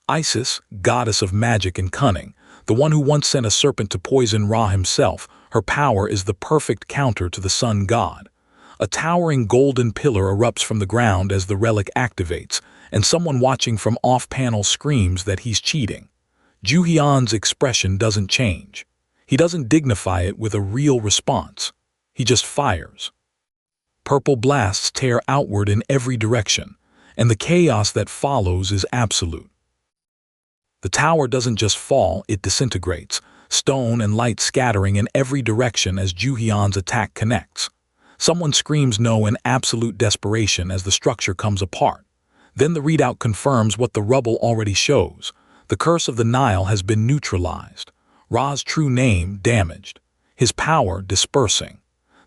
Isis, goddess of magic and cunning, the one who once sent a serpent to poison Ra himself, her power is the perfect counter to the sun god. A towering golden pillar erupts from the ground as the relic activates, and someone watching from off-panel screams that he's cheating. Joo-heon's expression doesn't change. He doesn't dignify it with a real response. He just fires. Purple blasts tear outward in every direction, and the chaos that follows is absolute. The tower doesn't just fall, it disintegrates, stone and light scattering in every direction as Joo-heon's attack connects. Someone screams no in absolute desperation as the structure comes apart. Then the readout confirms what the rubble already shows. The curse of the Nile has been neutralized. Ra's true name damaged. His power dispersing.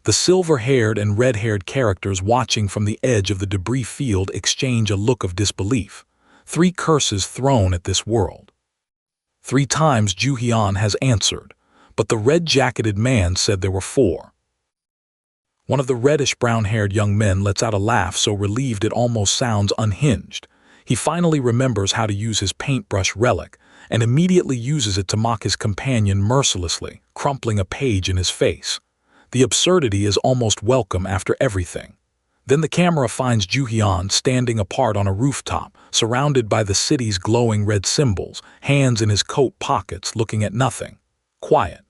The silver-haired and red-haired characters watching from the edge of the debris field exchange a look of disbelief. 3 curses thrown at this world. 3 times Joo-heon has answered, but the red-jacketed man said there were 4. One of the reddish-brown-haired young men lets out a laugh so relieved it almost sounds unhinged. He finally remembers how to use his paintbrush relic and immediately uses it to mock his companion mercilessly, crumpling a page in his face. The absurdity is almost welcome after everything. Then the camera finds Joo-heon standing apart on a rooftop, surrounded by the city's glowing red symbols, hands in his coat pockets looking at nothing. Quiet.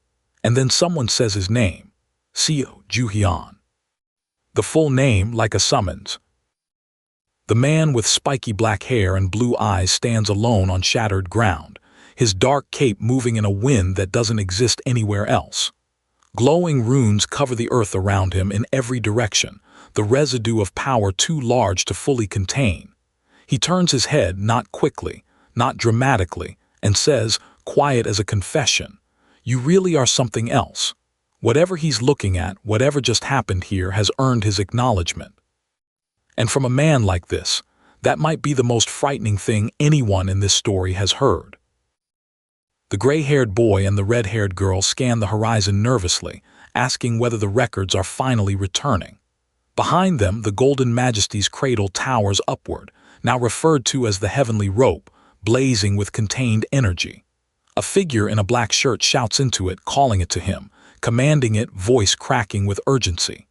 And then someone says his name. Seo Joo-heon. The full name like a summons. The man with spiky black hair and blue eyes stands alone on shattered ground, his dark cape moving in a wind that doesn't exist anywhere else. Glowing runes cover the earth around him in every direction, the residue of power too large to fully contain. He turns his head, not quickly, not dramatically, and says, quiet as a confession, "You really are something else." Whatever he's looking at, whatever just happened here, has earned his acknowledgement. And from a man like this, that might be the most frightening thing anyone in this story has heard. The gray-haired boy and the red-haired girl scan the horizon nervously, asking whether the records are finally returning. Behind them, the Golden Majesty's cradle towers upward, now referred to as the Heavenly Rope, blazing with contained energy. A figure in a black shirt shouts into it, calling it to him, commanding it, voice cracking with urgency.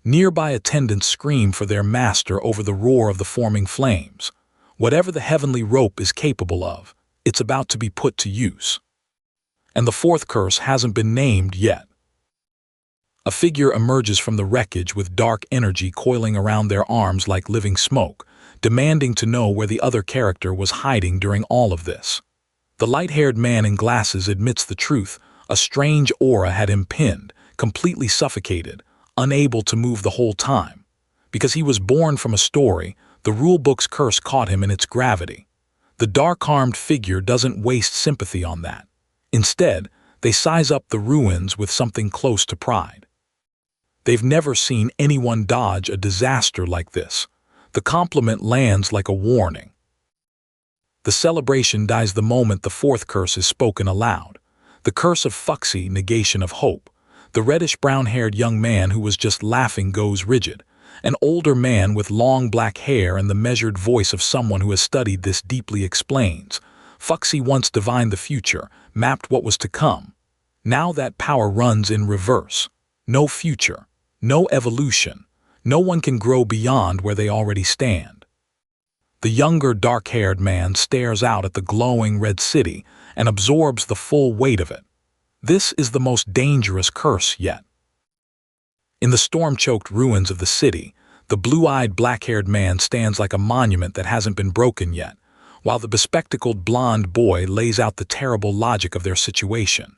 Nearby attendants scream for their master over the roar of the forming flames. Whatever the heavenly rope is capable of, it's about to be put to use. And the fourth curse hasn't been named yet. A figure emerges from the wreckage with dark energy coiling around their arms like living smoke, demanding to know where the other character was hiding during all of this. The light-haired man in glasses admits the truth. A strange aura had him pinned, completely suffocated, unable to move the whole time. Because he was born from a story, the rulebook's curse caught him in its gravity. The dark-armed figure doesn't waste sympathy on that. Instead, they size up the ruins with something close to pride. They've never seen anyone dodge a disaster like this. The compliment lands like a warning. The celebration dies the moment the fourth curse is spoken aloud. The curse of Fuxi, negation of hope. The reddish-brown-haired young man who was just laughing goes rigid. An older man with long black hair and the measured voice of someone who has studied this deeply explains. Fuxi once divined the future, mapped what was to come. Now that power runs in reverse. No future, no evolution. No one can grow beyond where they already stand. The younger, dark-haired man stares out at the glowing red city and absorbs the full weight of it. This is the most dangerous curse yet. In the storm-choked ruins of the city, the blue-eyed, black-haired man stands like a monument that hasn't been broken yet, while the bespectacled blonde boy lays out the terrible logic of their situation.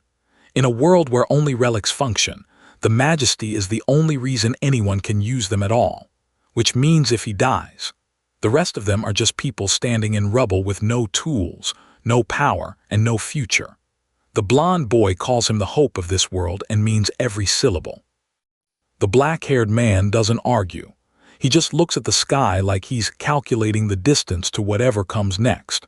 In a world where only relics function, the majesty is the only reason anyone can use them at all, which means if he dies, the rest of them are just people standing in rubble with no tools, no power, and no future. The blonde boy calls him the hope of this world and means every syllable. The black-haired man doesn't argue. He just looks at the sky like he's calculating the distance to whatever comes next.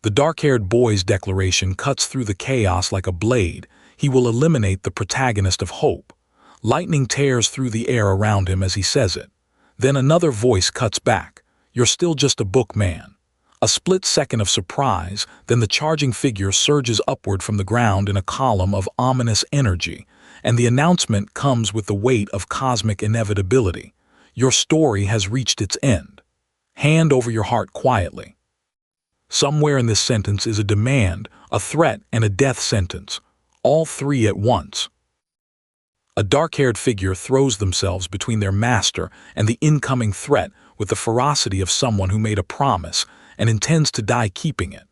The dark-haired boy's declaration cuts through the chaos like a blade. He will eliminate the protagonist of hope. Lightning tears through the air around him as he says it. Then another voice cuts back. You're still just a book man. A split second of surprise, then the charging figure surges upward from the ground in a column of ominous energy, and the announcement comes with the weight of cosmic inevitability. Your story has reached its end. Hand over your heart quietly. Somewhere in this sentence is a demand, a threat, and a death sentence. All three at once. A dark-haired figure throws themselves between their master and the incoming threat with the ferocity of someone who made a promise and intends to die keeping it.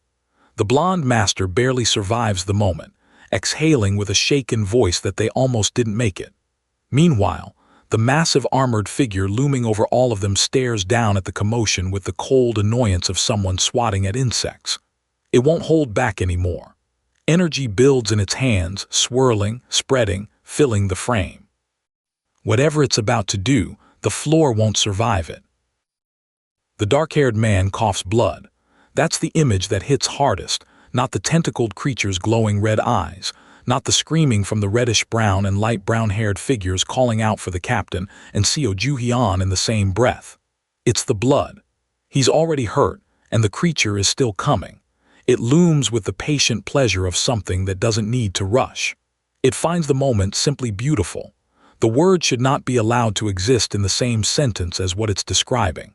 The blonde master barely survives the moment, exhaling with a shaken voice that they almost didn't make it. Meanwhile, the massive armored figure looming over all of them stares down at the commotion with the cold annoyance of someone swatting at insects. It won't hold back anymore. Energy builds in its hands, swirling, spreading, filling the frame. Whatever it's about to do, the floor won't survive it. The dark-haired man coughs blood. That's the image that hits hardest, not the tentacled creature's glowing red eyes, not the screaming from the reddish-brown and light brown-haired figures calling out for the captain and Seo Joo-heon in the same breath. It's the blood. He's already hurt, and the creature is still coming. It looms with the patient pleasure of something that doesn't need to rush. It finds the moment simply beautiful. The word should not be allowed to exist in the same sentence as what it's describing.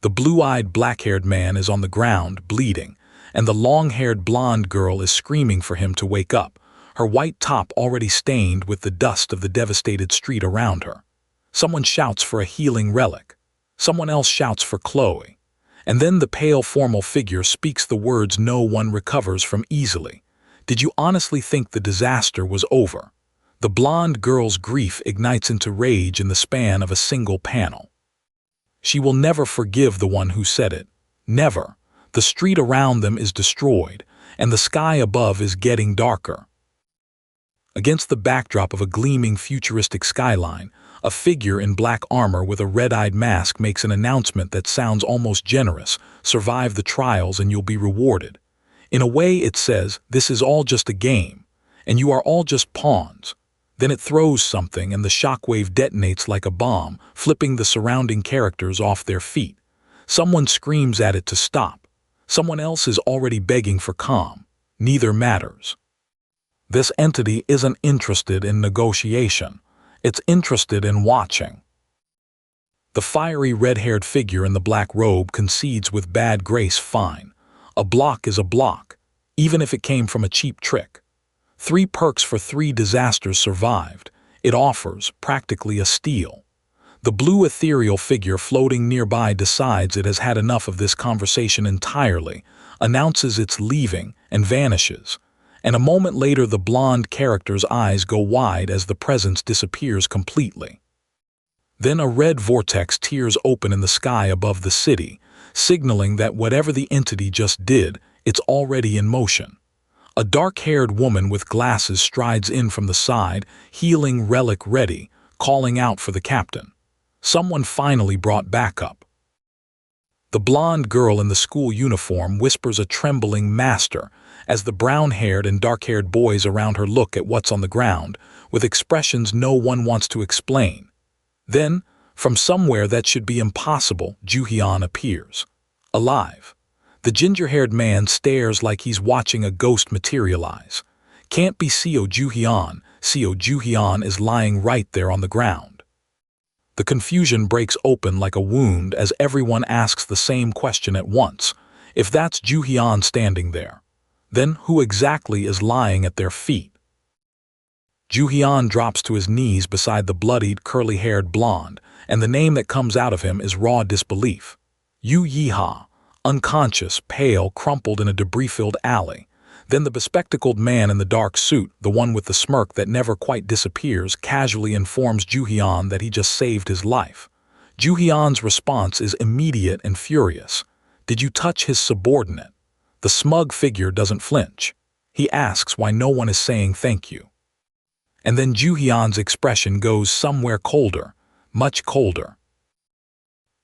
The blue-eyed, black-haired man is on the ground, bleeding, and the long-haired blonde girl is screaming for him to wake up, her white top already stained with the dust of the devastated street around her. Someone shouts for a healing relic. Someone else shouts for Chloe. And then the pale formal figure speaks the words no one recovers from easily. Did you honestly think the disaster was over? The blonde girl's grief ignites into rage in the span of a single panel. She will never forgive the one who said it. Never. The street around them is destroyed, and the sky above is getting darker. Against the backdrop of a gleaming futuristic skyline, a figure in black armor with a red-eyed mask makes an announcement that sounds almost generous. Survive the trials and you'll be rewarded. In a way it says, this is all just a game, and you are all just pawns. Then it throws something and the shockwave detonates like a bomb, flipping the surrounding characters off their feet. Someone screams at it to stop. Someone else is already begging for calm. Neither matters. This entity isn't interested in negotiation. It's interested in watching. The fiery red-haired figure in the black robe concedes with bad grace fine. A block is a block, even if it came from a cheap trick. 3 perks for 3 disasters survived. It offers, practically, a steal. The blue ethereal figure floating nearby decides it has had enough of this conversation entirely, announces it's leaving, and vanishes. And a moment later the blonde character's eyes go wide as the presence disappears completely. Then a red vortex tears open in the sky above the city, signaling that whatever the entity just did, it's already in motion. A dark-haired woman with glasses strides in from the side, healing relic ready, calling out for the captain. Someone finally brought backup. The blonde girl in the school uniform whispers a trembling "Master" as the brown-haired and dark-haired boys around her look at what's on the ground, with expressions no one wants to explain. Then, from somewhere that should be impossible, Joo-heon appears. Alive. The ginger-haired man stares like he's watching a ghost materialize. Can't be Seo Joo-heon. Seo Joo-heon is lying right there on the ground. The confusion breaks open like a wound as everyone asks the same question at once. If that's Joo-heon standing there, then who exactly is lying at their feet? Joo-heon drops to his knees beside the bloodied, curly-haired blonde, and the name that comes out of him is raw disbelief. Yoo-yeeha, unconscious, pale, crumpled in a debris-filled alley. Then the bespectacled man in the dark suit, the one with the smirk that never quite disappears, casually informs Joo-heon that he just saved his life. Joo-heon's response is immediate and furious. Did you touch his subordinate? The smug figure doesn't flinch. He asks why no one is saying thank you. And then Joo-heon's expression goes somewhere colder, much colder.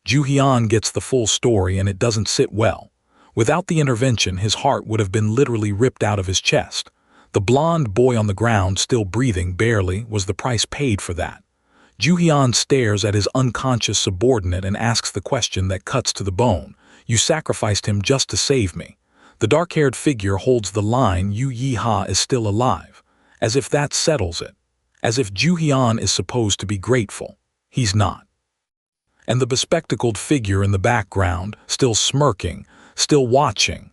Joo-heon gets the full story and it doesn't sit well. Without the intervention, his heart would have been literally ripped out of his chest. The blonde boy on the ground, still breathing barely, was the price paid for that. Joo-heon stares at his unconscious subordinate and asks the question that cuts to the bone. You sacrificed him just to save me. The dark-haired figure holds the line, Yoo-yeeha is still alive. As if that settles it. As if Joo-heon is supposed to be grateful. He's not. And the bespectacled figure in the background, still smirking, still watching,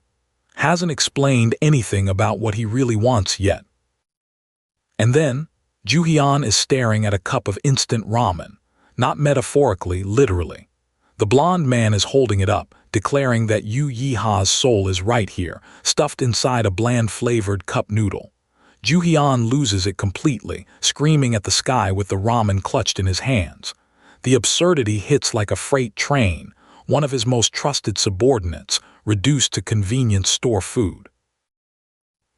hasn't explained anything about what he really wants yet. And then, Joo-heon is staring at a cup of instant ramen, not metaphorically, literally. The blonde man is holding it up, declaring that Yoo-yeeha's soul is right here, stuffed inside a bland-flavored cup noodle. Joo-heon loses it completely, screaming at the sky with the ramen clutched in his hands. The absurdity hits like a freight train, one of his most trusted subordinates, reduced to convenience store food.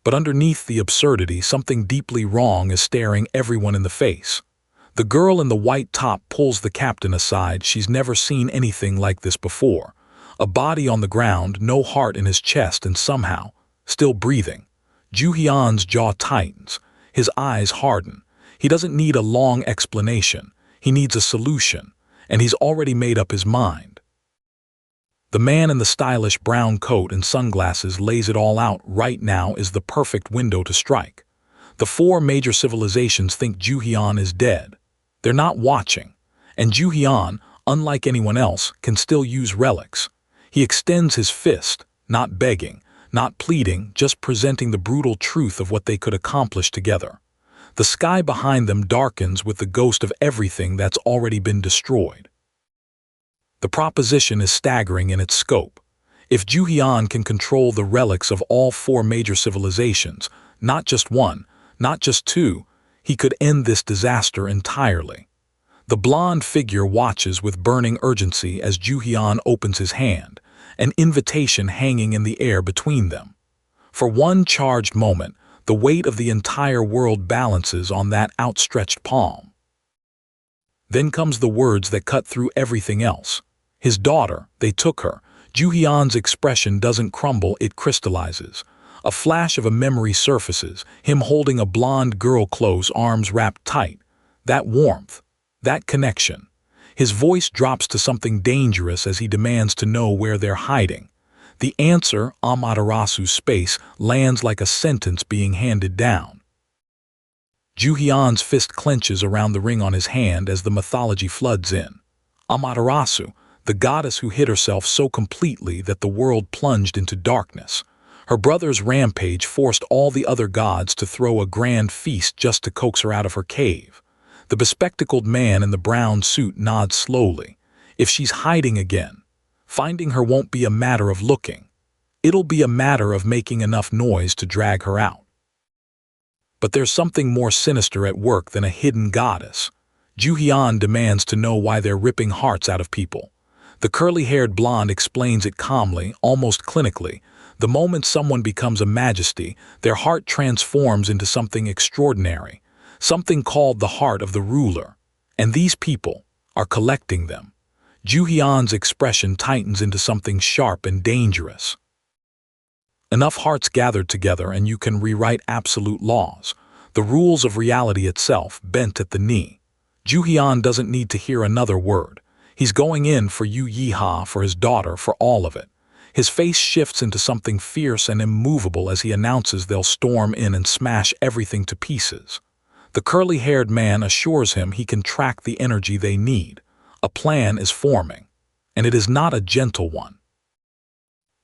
But underneath the absurdity, something deeply wrong is staring everyone in the face. The girl in the white top pulls the captain aside. She's never seen anything like this before. A body on the ground, no heart in his chest, and somehow, still breathing. Joo-heon's jaw tightens. His eyes harden. He doesn't need a long explanation. He needs a solution, and he's already made up his mind. The man in the stylish brown coat and sunglasses lays it all out. Right now is the perfect window to strike. The 4 major civilizations think Joo-heon is dead. They're not watching. And Joo-heon, unlike anyone else, can still use relics. He extends his fist, not begging, not pleading, just presenting the brutal truth of what they could accomplish together. The sky behind them darkens with the ghost of everything that's already been destroyed. The proposition is staggering in its scope. If Joo-heon can control the relics of all 4 major civilizations, not just 1, not just 2, he could end this disaster entirely. The blonde figure watches with burning urgency as Joo-heon opens his hand, an invitation hanging in the air between them. For one charged moment, the weight of the entire world balances on that outstretched palm. Then comes the words that cut through everything else. His daughter, they took her. Joo-heon's expression doesn't crumble, it crystallizes. A flash of a memory surfaces, him holding a blonde girl close, arms wrapped tight. That warmth, that connection. His voice drops to something dangerous as he demands to know where they're hiding. The answer, Amaterasu's space, lands like a sentence being handed down. Joo-heon's fist clenches around the ring on his hand as the mythology floods in. Amaterasu, the goddess who hid herself so completely that the world plunged into darkness. Her brother's rampage forced all the other gods to throw a grand feast just to coax her out of her cave. The bespectacled man in the brown suit nods slowly. If she's hiding again, finding her won't be a matter of looking. It'll be a matter of making enough noise to drag her out. But there's something more sinister at work than a hidden goddess. Joo-heon demands to know why they're ripping hearts out of people. The curly-haired blonde explains it calmly, almost clinically. The moment someone becomes a majesty, their heart transforms into something extraordinary, something called the heart of the ruler. And these people are collecting them. Joo-heon's expression tightens into something sharp and dangerous. Enough hearts gathered together and you can rewrite absolute laws, the rules of reality itself, bent at the knee. Joo-heon doesn't need to hear another word. He's going in for Yu Yi-ha, for his daughter, for all of it. His face shifts into something fierce and immovable as he announces they'll storm in and smash everything to pieces. The curly-haired man assures him he can track the energy they need. A plan is forming, and it is not a gentle one.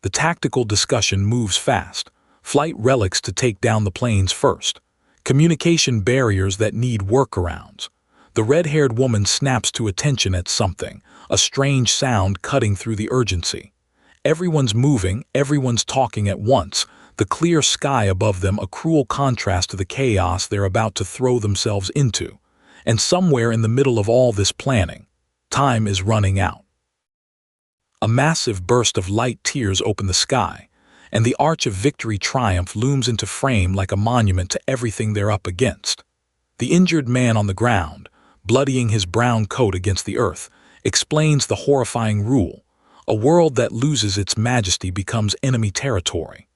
The tactical discussion moves fast. Flight relics to take down the planes first. Communication barriers that need workarounds. The red-haired woman snaps to attention at something, a strange sound cutting through the urgency. Everyone's moving, everyone's talking at once, the clear sky above them a cruel contrast to the chaos they're about to throw themselves into. And somewhere in the middle of all this planning, time is running out. A massive burst of light tears open the sky, and the arch of victory triumph looms into frame like a monument to everything they're up against. The injured man on the ground, bloodying his brown coat against the earth, explains the horrifying rule. A world that loses its majesty becomes enemy territory.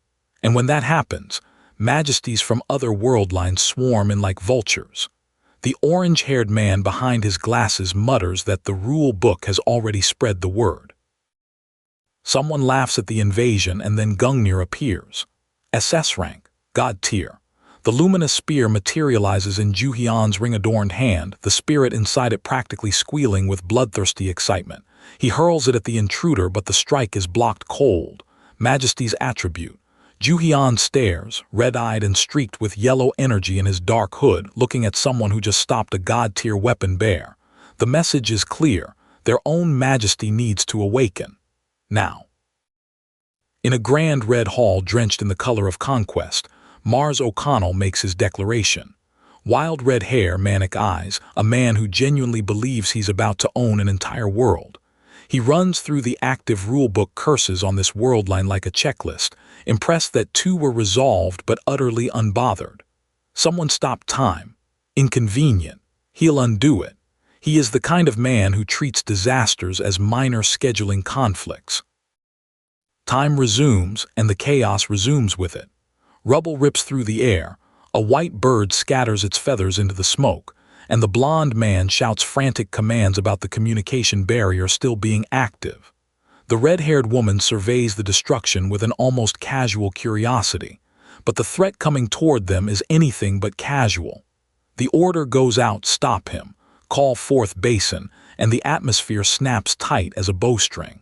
And when that happens, majesties from other world lines swarm in like vultures. The orange-haired man behind his glasses mutters that the rule book has already spread the word. Someone laughs at the invasion and then Gungnir appears. SS rank, God tier. The luminous spear materializes in Joo-heon's ring-adorned hand, the spirit inside it practically squealing with bloodthirsty excitement. He hurls it at the intruder, but the strike is blocked cold. Majesty's attribute. Joo-heon stares, red-eyed and streaked with yellow energy in his dark hood, looking at someone who just stopped a god-tier weapon bear. The message is clear. Their own majesty needs to awaken. Now. In a grand red hall drenched in the color of conquest, Mars O'Connell makes his declaration. Wild red hair, manic eyes, a man who genuinely believes he's about to own an entire world. He runs through the active rulebook curses on this world line like a checklist, impressed that two were resolved but utterly unbothered. Someone stopped time. Inconvenient. He'll undo it. He is the kind of man who treats disasters as minor scheduling conflicts. Time resumes, and the chaos resumes with it. Rubble rips through the air, a white bird scatters its feathers into the smoke, and the blond man shouts frantic commands about the communication barrier still being active. The red-haired woman surveys the destruction with an almost casual curiosity, but the threat coming toward them is anything but casual. The order goes out, stop him, call forth Basin, and the atmosphere snaps tight as a bowstring.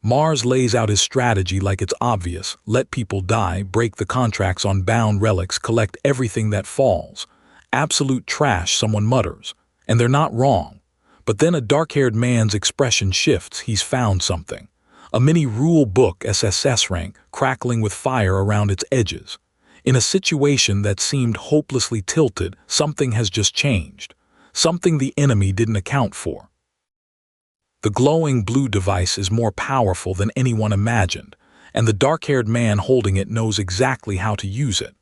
Mars lays out his strategy like it's obvious: let people die, break the contracts on bound relics, collect everything that falls. Absolute trash, someone mutters, and they're not wrong. But then a dark-haired man's expression shifts. He's found something. A mini rule book, SSS rank, crackling with fire around its edges. In a situation that seemed hopelessly tilted, something has just changed. Something the enemy didn't account for. The glowing blue device is more powerful than anyone imagined, and the dark-haired man holding it knows exactly how to use it.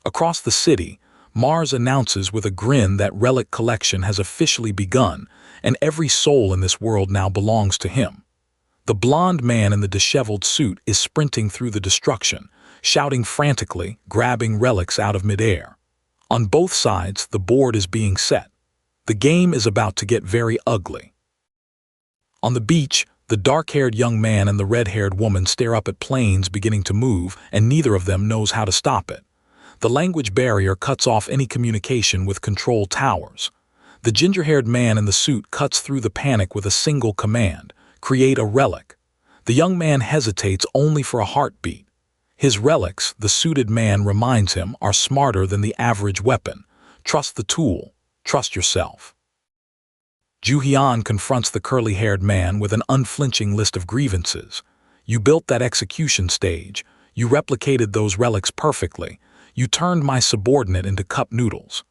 Across the city, Mars announces with a grin that relic collection has officially begun, and every soul in this world now belongs to him. The blond man in the disheveled suit is sprinting through the destruction, shouting frantically, grabbing relics out of midair. On both sides, the board is being set. The game is about to get very ugly. On the beach, the dark-haired young man and the red-haired woman stare up at planes beginning to move, and neither of them knows how to stop it. The language barrier cuts off any communication with control towers. The ginger-haired man in the suit cuts through the panic with a single command: create a relic. The young man hesitates only for a heartbeat. His relics, the suited man reminds him, are smarter than the average weapon. Trust the tool. Trust yourself. Joo-heon confronts the curly-haired man with an unflinching list of grievances. You built that execution stage. You replicated those relics perfectly. You turned my subordinate into cup noodles.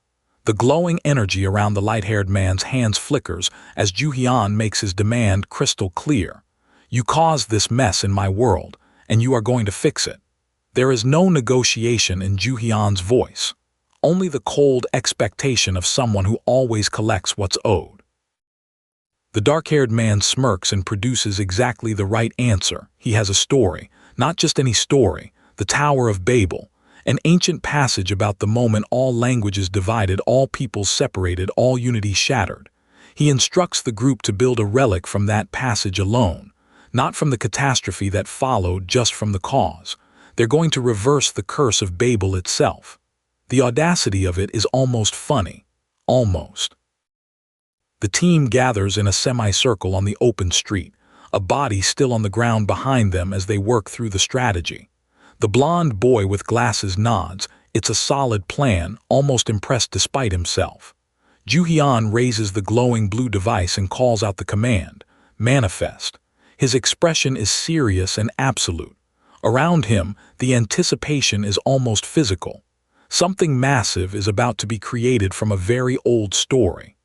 The glowing energy around the light-haired man's hands flickers as Joo-heon makes his demand crystal clear. You caused this mess in my world, and you are going to fix it. There is no negotiation in Joo-heon's voice, only the cold expectation of someone who always collects what's owed. The dark-haired man smirks and produces exactly the right answer. He has a story, not just any story, the Tower of Babel, an ancient passage about the moment all languages divided, all peoples separated, all unity shattered. He instructs the group to build a relic from that passage alone, not from the catastrophe that followed, just from the cause. They're going to reverse the curse of Babel itself. The audacity of it is almost funny. Almost. The team gathers in a semicircle on the open street, a body still on the ground behind them as they work through the strategy. The blond boy with glasses nods. It's a solid plan, almost impressed despite himself. Joo-heon raises the glowing blue device and calls out the command, manifest. His expression is serious and absolute. Around him, the anticipation is almost physical. Something massive is about to be created from a very old story.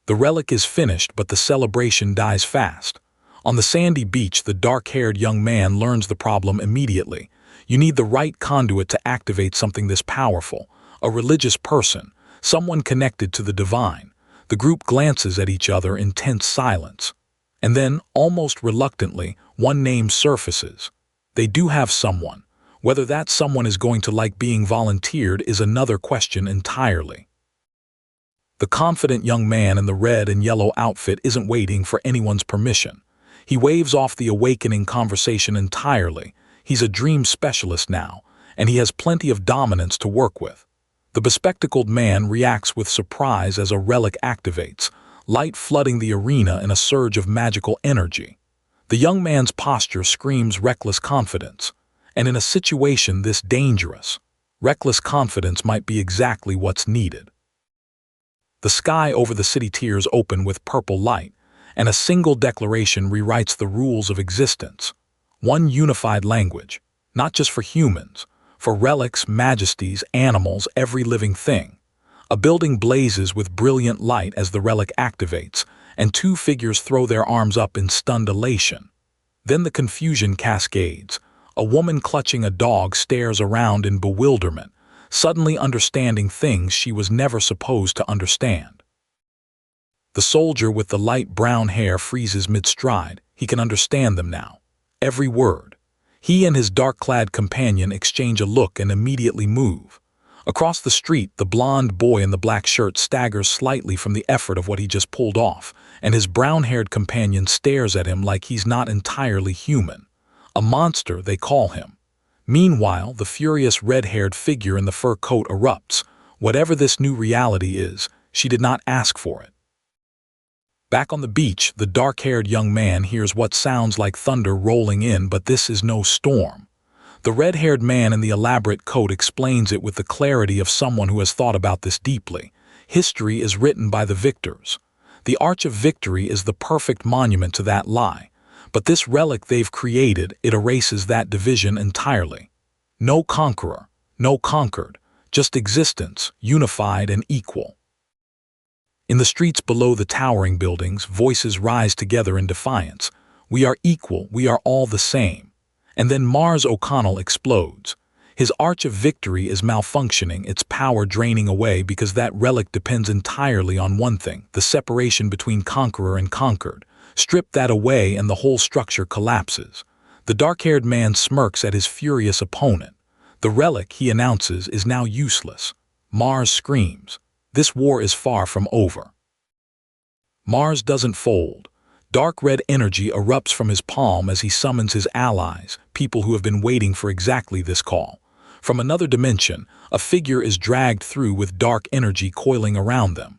The relic is finished, but the celebration dies fast. On the sandy beach, the dark-haired young man learns the problem immediately. You need the right conduit to activate something this powerful, a religious person, someone connected to the divine. The group glances at each other in tense silence. And then, almost reluctantly, one name surfaces. They do have someone. Whether that someone is going to like being volunteered is another question entirely. The confident young man in the red and yellow outfit isn't waiting for anyone's permission. He waves off the awakening conversation entirely. He's a dream specialist now, and he has plenty of dominance to work with. The bespectacled man reacts with surprise as a relic activates, light flooding the arena in a surge of magical energy. The young man's posture screams reckless confidence, and in a situation this dangerous, reckless confidence might be exactly what's needed. The sky over the city tiers open with purple light, and a single declaration rewrites the rules of existence. One unified language, not just for humans, for relics, majesties, animals, every living thing. A building blazes with brilliant light as the relic activates, and two figures throw their arms up in stunned elation. Then the confusion cascades. A woman clutching a dog stares around in bewilderment, suddenly understanding things she was never supposed to understand. The soldier with the light brown hair freezes mid-stride. He can understand them now. Every word. He and his dark-clad companion exchange a look and immediately move. Across the street, the blond boy in the black shirt staggers slightly from the effort of what he just pulled off, and his brown-haired companion stares at him like he's not entirely human. A monster, they call him. Meanwhile, the furious red-haired figure in the fur coat erupts. Whatever this new reality is, she did not ask for it. Back on the beach, the dark-haired young man hears what sounds like thunder rolling in, but this is no storm. The red-haired man in the elaborate coat explains it with the clarity of someone who has thought about this deeply. History is written by the victors. The Arch of Victory is the perfect monument to that lie. But this relic they've created, it erases that division entirely. No conqueror, no conquered, just existence, unified and equal. In the streets below the towering buildings, voices rise together in defiance. We are equal, we are all the same. And then Mars O'Connell explodes. His Arch of Victory is malfunctioning, its power draining away because that relic depends entirely on one thing, the separation between conqueror and conquered. Strip that away and the whole structure collapses. The dark-haired man smirks at his furious opponent. The relic, he announces, is now useless. Mars screams. This war is far from over. Mars doesn't fold. Dark red energy erupts from his palm as he summons his allies, people who have been waiting for exactly this call. From another dimension, a figure is dragged through with dark energy coiling around them.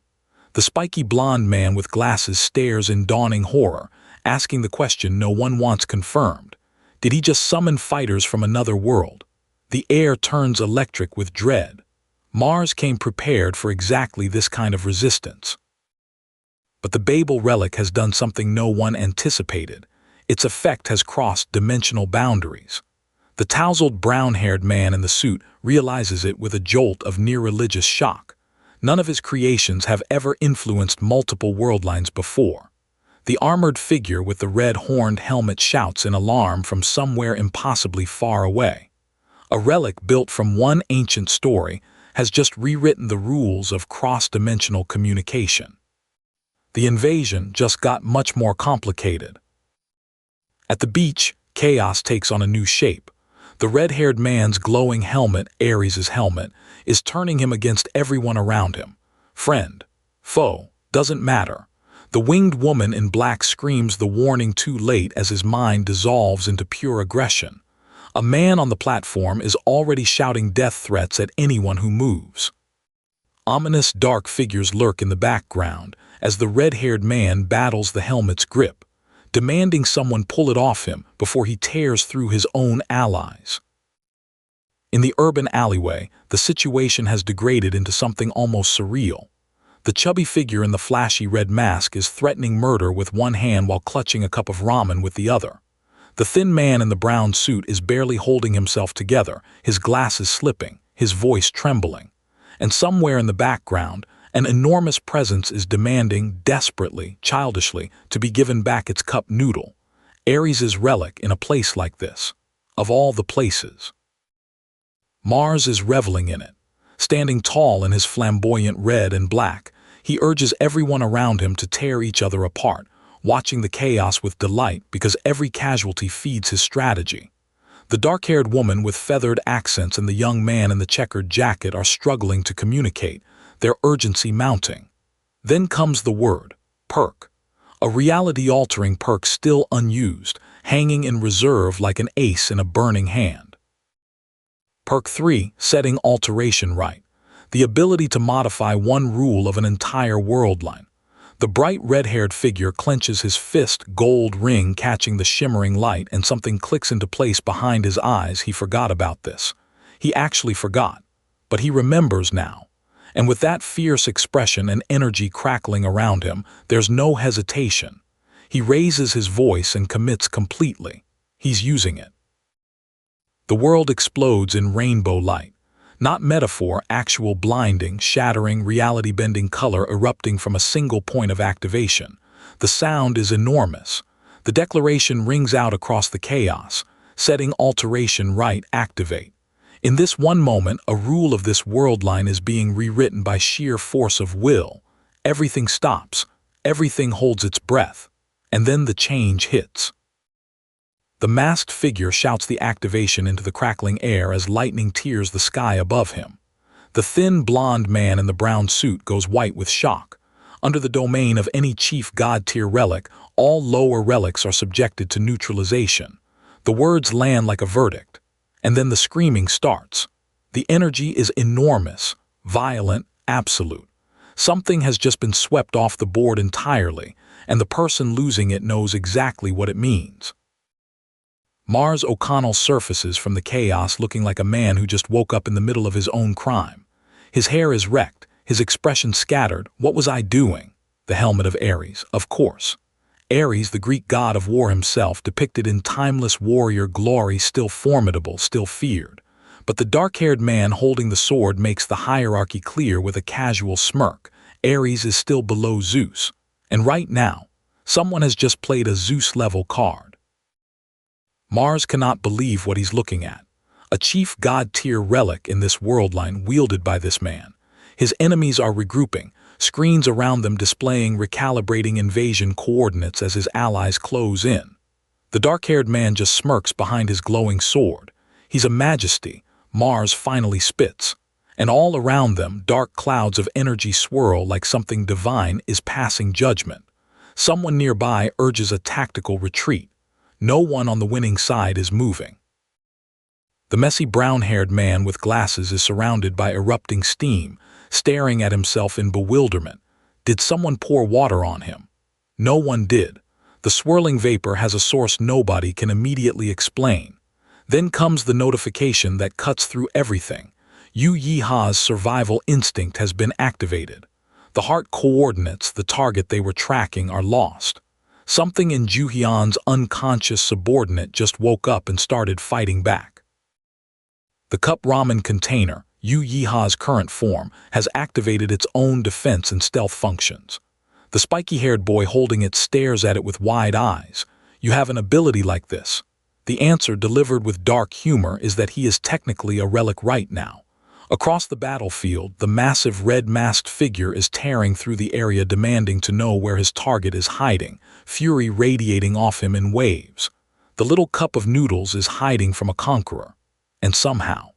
The spiky blonde man with glasses stares in dawning horror, asking the question no one wants confirmed. Did he just summon fighters from another world? The air turns electric with dread. Mars came prepared for exactly this kind of resistance. But the Babel relic has done something no one anticipated. Its effect has crossed dimensional boundaries. The tousled brown-haired man in the suit realizes it with a jolt of near-religious shock. None of his creations have ever influenced multiple world lines before. The armored figure with the red-horned helmet shouts in alarm from somewhere impossibly far away. A relic built from one ancient story has just rewritten the rules of cross-dimensional communication. The invasion just got much more complicated. At the beach, chaos takes on a new shape. The red-haired man's glowing helmet, Ares' helmet, is turning him against everyone around him. Friend, foe, doesn't matter. The winged woman in black screams the warning too late as his mind dissolves into pure aggression. A man on the platform is already shouting death threats at anyone who moves. Ominous dark figures lurk in the background as the red-haired man battles the helmet's grip, demanding someone pull it off him before he tears through his own allies. In the urban alleyway, the situation has degraded into something almost surreal. The chubby figure in the flashy red mask is threatening murder with one hand while clutching a cup of ramen with the other. The thin man in the brown suit is barely holding himself together, his glasses slipping, his voice trembling. And somewhere in the background, an enormous presence is demanding, desperately, childishly, to be given back its cup noodle. Ares' relic in a place like this. Of all the places. Mars is reveling in it. Standing tall in his flamboyant red and black, he urges everyone around him to tear each other apart, watching the chaos with delight because every casualty feeds his strategy. The dark-haired woman with feathered accents and the young man in the checkered jacket are struggling to communicate, their urgency mounting. Then comes the word, perk. A reality-altering perk still unused, hanging in reserve like an ace in a burning hand. Perk 3, setting alteration right. The ability to modify one rule of an entire world line. The bright red-haired figure clenches his fist, gold ring catching the shimmering light, and something clicks into place behind his eyes. He forgot about this. He actually forgot. But he remembers now. And with that fierce expression and energy crackling around him, there's no hesitation. He raises his voice and commits completely. He's using it. The world explodes in rainbow light. Not metaphor, actual blinding, shattering, reality-bending color erupting from a single point of activation. The sound is enormous. The declaration rings out across the chaos, setting alteration right, activate. In this one moment, a rule of this world line is being rewritten by sheer force of will. Everything stops. Everything holds its breath. And then the change hits. The masked figure shouts the activation into the crackling air as lightning tears the sky above him. The thin blonde man in the brown suit goes white with shock. Under the domain of any chief god-tier relic, all lower relics are subjected to neutralization. The words land like a verdict. And then the screaming starts. The energy is enormous, violent, absolute. Something has just been swept off the board entirely, and the person losing it knows exactly what it means. Mars O'Connell surfaces from the chaos looking like a man who just woke up in the middle of his own crime. His hair is wrecked, his expression scattered. What was I doing? The helmet of Ares, of course. Ares, the Greek god of war himself, depicted in timeless warrior glory, still formidable, still feared. But the dark-haired man holding the sword makes the hierarchy clear with a casual smirk. Ares is still below Zeus. And right now, someone has just played a Zeus-level card. Mars cannot believe what he's looking at. A chief god-tier relic in this world line wielded by this man. His enemies are regrouping, screens around them displaying recalibrating invasion coordinates as his allies close in. The dark-haired man just smirks behind his glowing sword. He's a majesty. Mars finally spits. And all around them, dark clouds of energy swirl like something divine is passing judgment. Someone nearby urges a tactical retreat. No one on the winning side is moving. The messy brown-haired man with glasses is surrounded by erupting steam, staring at himself in bewilderment. Did someone pour water on him? No one did. The swirling vapor has a source nobody can immediately explain. Then comes the notification that cuts through everything. Yu Yiha's survival instinct has been activated. The heart coordinates, the target they were tracking, are lost. Something in Joo-heon's unconscious subordinate just woke up and started fighting back. The cup ramen container, Yu Yiha's current form, has activated its own defense and stealth functions. The spiky-haired boy holding it stares at it with wide eyes. You have an ability like this. The answer, delivered with dark humor, is that he is technically a relic right now. Across the battlefield, the massive red-masked figure is tearing through the area, demanding to know where his target is hiding, fury radiating off him in waves. The little cup of noodles is hiding from a conqueror. And somehow,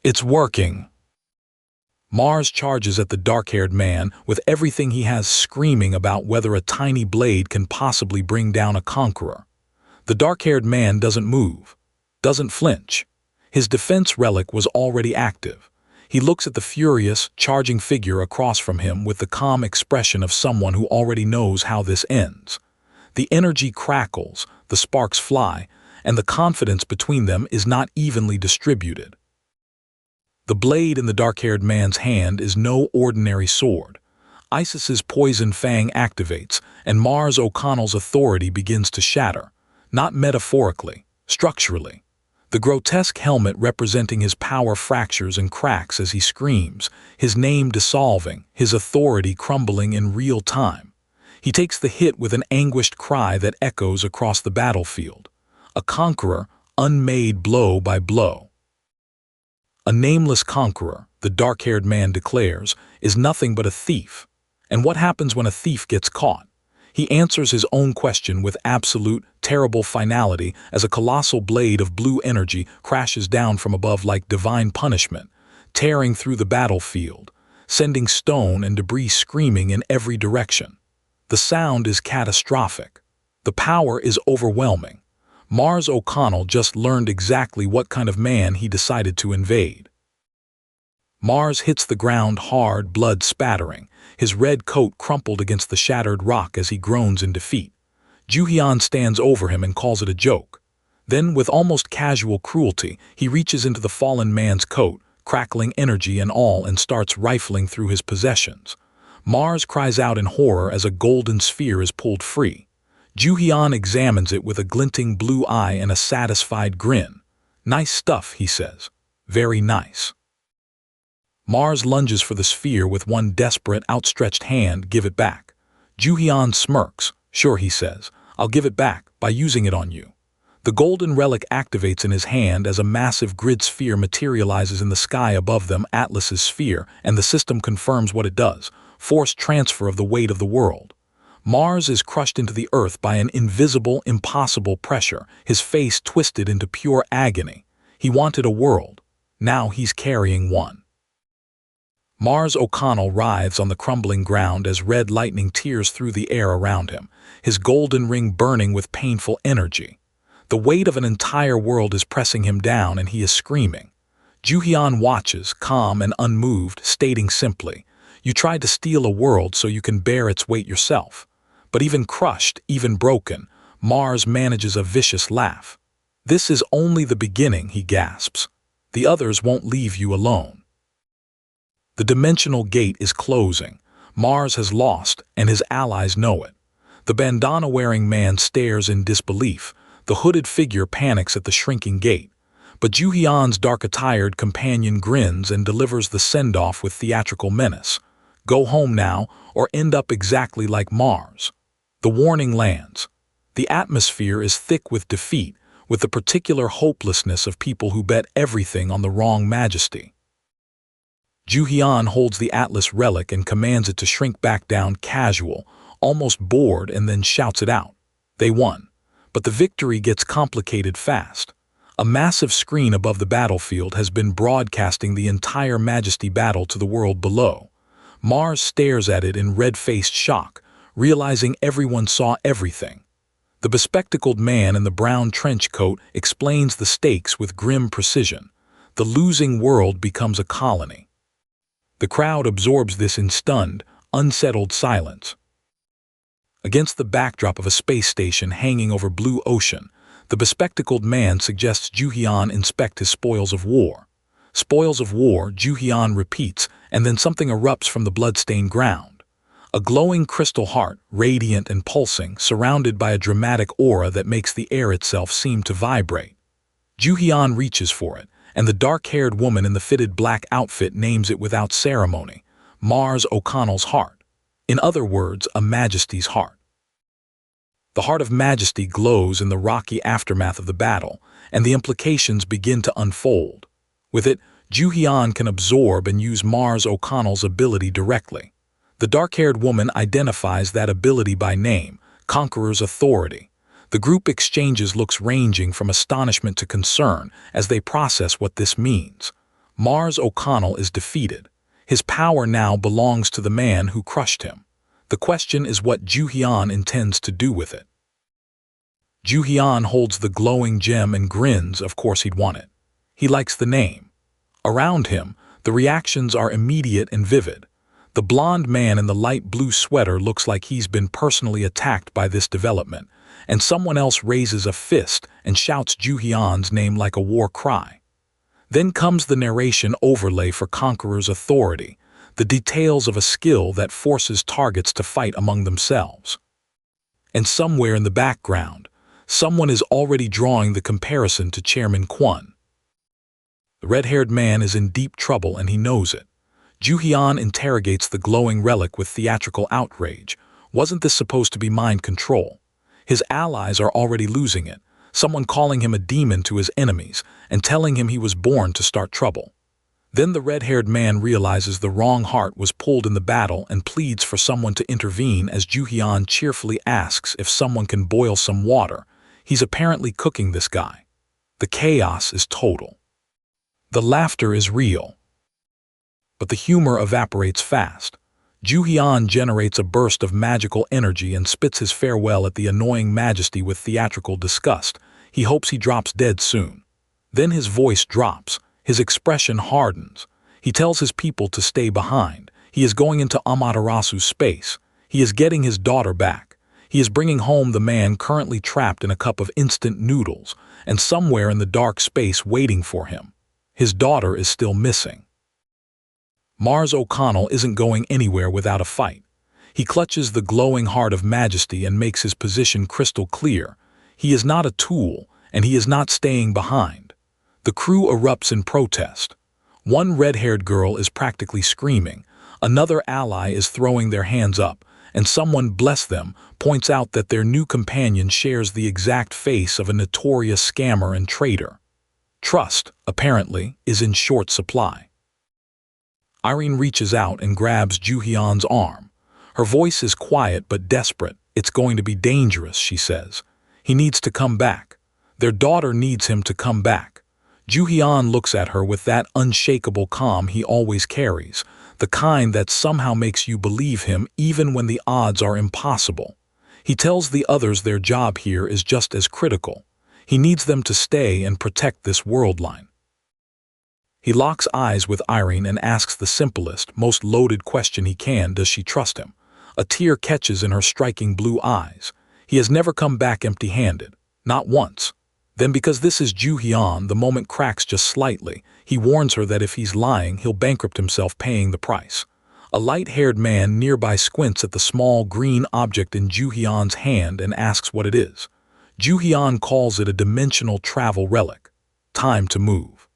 it's working. Mars charges at the dark-haired man with everything he has, screaming about whether a tiny blade can possibly bring down a conqueror. The dark-haired man doesn't move, doesn't flinch. His defense relic was already active. He looks at the furious, charging figure across from him with the calm expression of someone who already knows how this ends. The energy crackles, the sparks fly, and the confidence between them is not evenly distributed. The blade in the dark-haired man's hand is no ordinary sword. Isis's poison fang activates, and Mars O'Connell's authority begins to shatter, not metaphorically, structurally. The grotesque helmet representing his power fractures and cracks as he screams, his name dissolving, his authority crumbling in real time. He takes the hit with an anguished cry that echoes across the battlefield. A conqueror, unmade blow by blow. A nameless conqueror, the dark-haired man declares, is nothing but a thief. And what happens when a thief gets caught? He answers his own question with absolute, terrible finality as a colossal blade of blue energy crashes down from above like divine punishment, tearing through the battlefield, sending stone and debris screaming in every direction. The sound is catastrophic. The power is overwhelming. Mars O'Connell just learned exactly what kind of man he decided to invade. Mars hits the ground hard, blood spattering, his red coat crumpled against the shattered rock as he groans in defeat. Joo-heon stands over him and calls it a joke. Then, with almost casual cruelty, he reaches into the fallen man's coat, crackling energy and all, and starts rifling through his possessions. Mars cries out in horror as a golden sphere is pulled free. Joo-heon examines it with a glinting blue eye and a satisfied grin. "Nice stuff," he says. "Very nice." Mars lunges for the sphere with one desperate, outstretched hand. "Give it back." Joo-heon smirks. "Sure," he says. "I'll give it back by using it on you." The golden relic activates in his hand as a massive grid sphere materializes in the sky above them, Atlas's sphere, and the system confirms what it does: forced transfer of the weight of the world. Mars is crushed into the earth by an invisible, impossible pressure, his face twisted into pure agony. He wanted a world. Now he's carrying one. Mars O'Connell writhes on the crumbling ground as red lightning tears through the air around him, his golden ring burning with painful energy. The weight of an entire world is pressing him down and he is screaming. Joo-heon watches, calm and unmoved, stating simply, "You tried to steal a world so you can bear its weight yourself." But even crushed, even broken, Mars manages a vicious laugh. "This is only the beginning," he gasps. "The others won't leave you alone." The dimensional gate is closing. Mars has lost, and his allies know it. The bandana-wearing man stares in disbelief. The hooded figure panics at the shrinking gate. But Joo-heon's dark-attired companion grins and delivers the send-off with theatrical menace. "Go home now, or end up exactly like Mars." The warning lands. The atmosphere is thick with defeat, with the particular hopelessness of people who bet everything on the wrong majesty. Joo-heon holds the Atlas relic and commands it to shrink back down, casual, almost bored, and then shouts it out. They won. But the victory gets complicated fast. A massive screen above the battlefield has been broadcasting the entire Majesty battle to the world below. Mars stares at it in red-faced shock, realizing everyone saw everything. The bespectacled man in the brown trench coat explains the stakes with grim precision. The losing world becomes a colony. The crowd absorbs this in stunned, unsettled silence. Against the backdrop of a space station hanging over blue ocean, the bespectacled man suggests Joo-heon inspect his spoils of war. Spoils of war, Joo-heon repeats, and then something erupts from the blood-stained ground. A glowing crystal heart, radiant and pulsing, surrounded by a dramatic aura that makes the air itself seem to vibrate. Joo-heon reaches for it, and the dark-haired woman in the fitted black outfit names it without ceremony, Mars O'Connell's heart. In other words, a majesty's heart. The heart of majesty glows in the rocky aftermath of the battle, and the implications begin to unfold. With it, Joo-heon can absorb and use Mars O'Connell's ability directly. The dark-haired woman identifies that ability by name, Conqueror's Authority. The group exchanges looks ranging from astonishment to concern as they process what this means. Mars O'Connell is defeated. His power now belongs to the man who crushed him. The question is what Joo-heon intends to do with it. Joo-heon holds the glowing gem and grins. Of course he'd want it. He likes the name. Around him, the reactions are immediate and vivid. The blonde man in the light blue sweater looks like he's been personally attacked by this development, and someone else raises a fist and shouts Joo-heon's name like a war cry. Then comes the narration overlay for Conqueror's Authority, the details of a skill that forces targets to fight among themselves. And somewhere in the background, someone is already drawing the comparison to Chairman Kwon. The red-haired man is in deep trouble and he knows it. Joo-heon interrogates the glowing relic with theatrical outrage. Wasn't this supposed to be mind control? His allies are already losing it, someone calling him a demon to his enemies and telling him he was born to start trouble. Then the red-haired man realizes the wrong heart was pulled in the battle and pleads for someone to intervene as Joo-heon cheerfully asks if someone can boil some water. He's apparently cooking this guy. The chaos is total. The laughter is real. But the humor evaporates fast. Joo-heon generates a burst of magical energy and spits his farewell at the annoying majesty with theatrical disgust. He hopes he drops dead soon. Then his voice drops. His expression hardens. He tells his people to stay behind. He is going into Amaterasu's space. He is getting his daughter back. He is bringing home the man currently trapped in a cup of instant noodles, and somewhere in the dark space waiting for him. His daughter is still missing. Mars O'Connell isn't going anywhere without a fight. He clutches the glowing heart of majesty and makes his position crystal clear. He is not a tool, and he is not staying behind. The crew erupts in protest. One red-haired girl is practically screaming, another ally is throwing their hands up, and someone, bless them, points out that their new companion shares the exact face of a notorious scammer and traitor. Trust, apparently, is in short supply. Irene reaches out and grabs Joo-heon's arm. Her voice is quiet but desperate. It's going to be dangerous, she says. He needs to come back. Their daughter needs him to come back. Joo-heon looks at her with that unshakable calm he always carries, the kind that somehow makes you believe him even when the odds are impossible. He tells the others their job here is just as critical. He needs them to stay and protect this world line. He locks eyes with Irene and asks the simplest, most loaded question he can: does she trust him? A tear catches in her striking blue eyes. He has never come back empty-handed, not once. Then, because this is Joo-heon, the moment cracks just slightly. He warns her that if he's lying, he'll bankrupt himself paying the price. A light-haired man nearby squints at the small green object in Joo-heon's hand and asks what it is. Joo-heon calls it a dimensional travel relic. Time to move.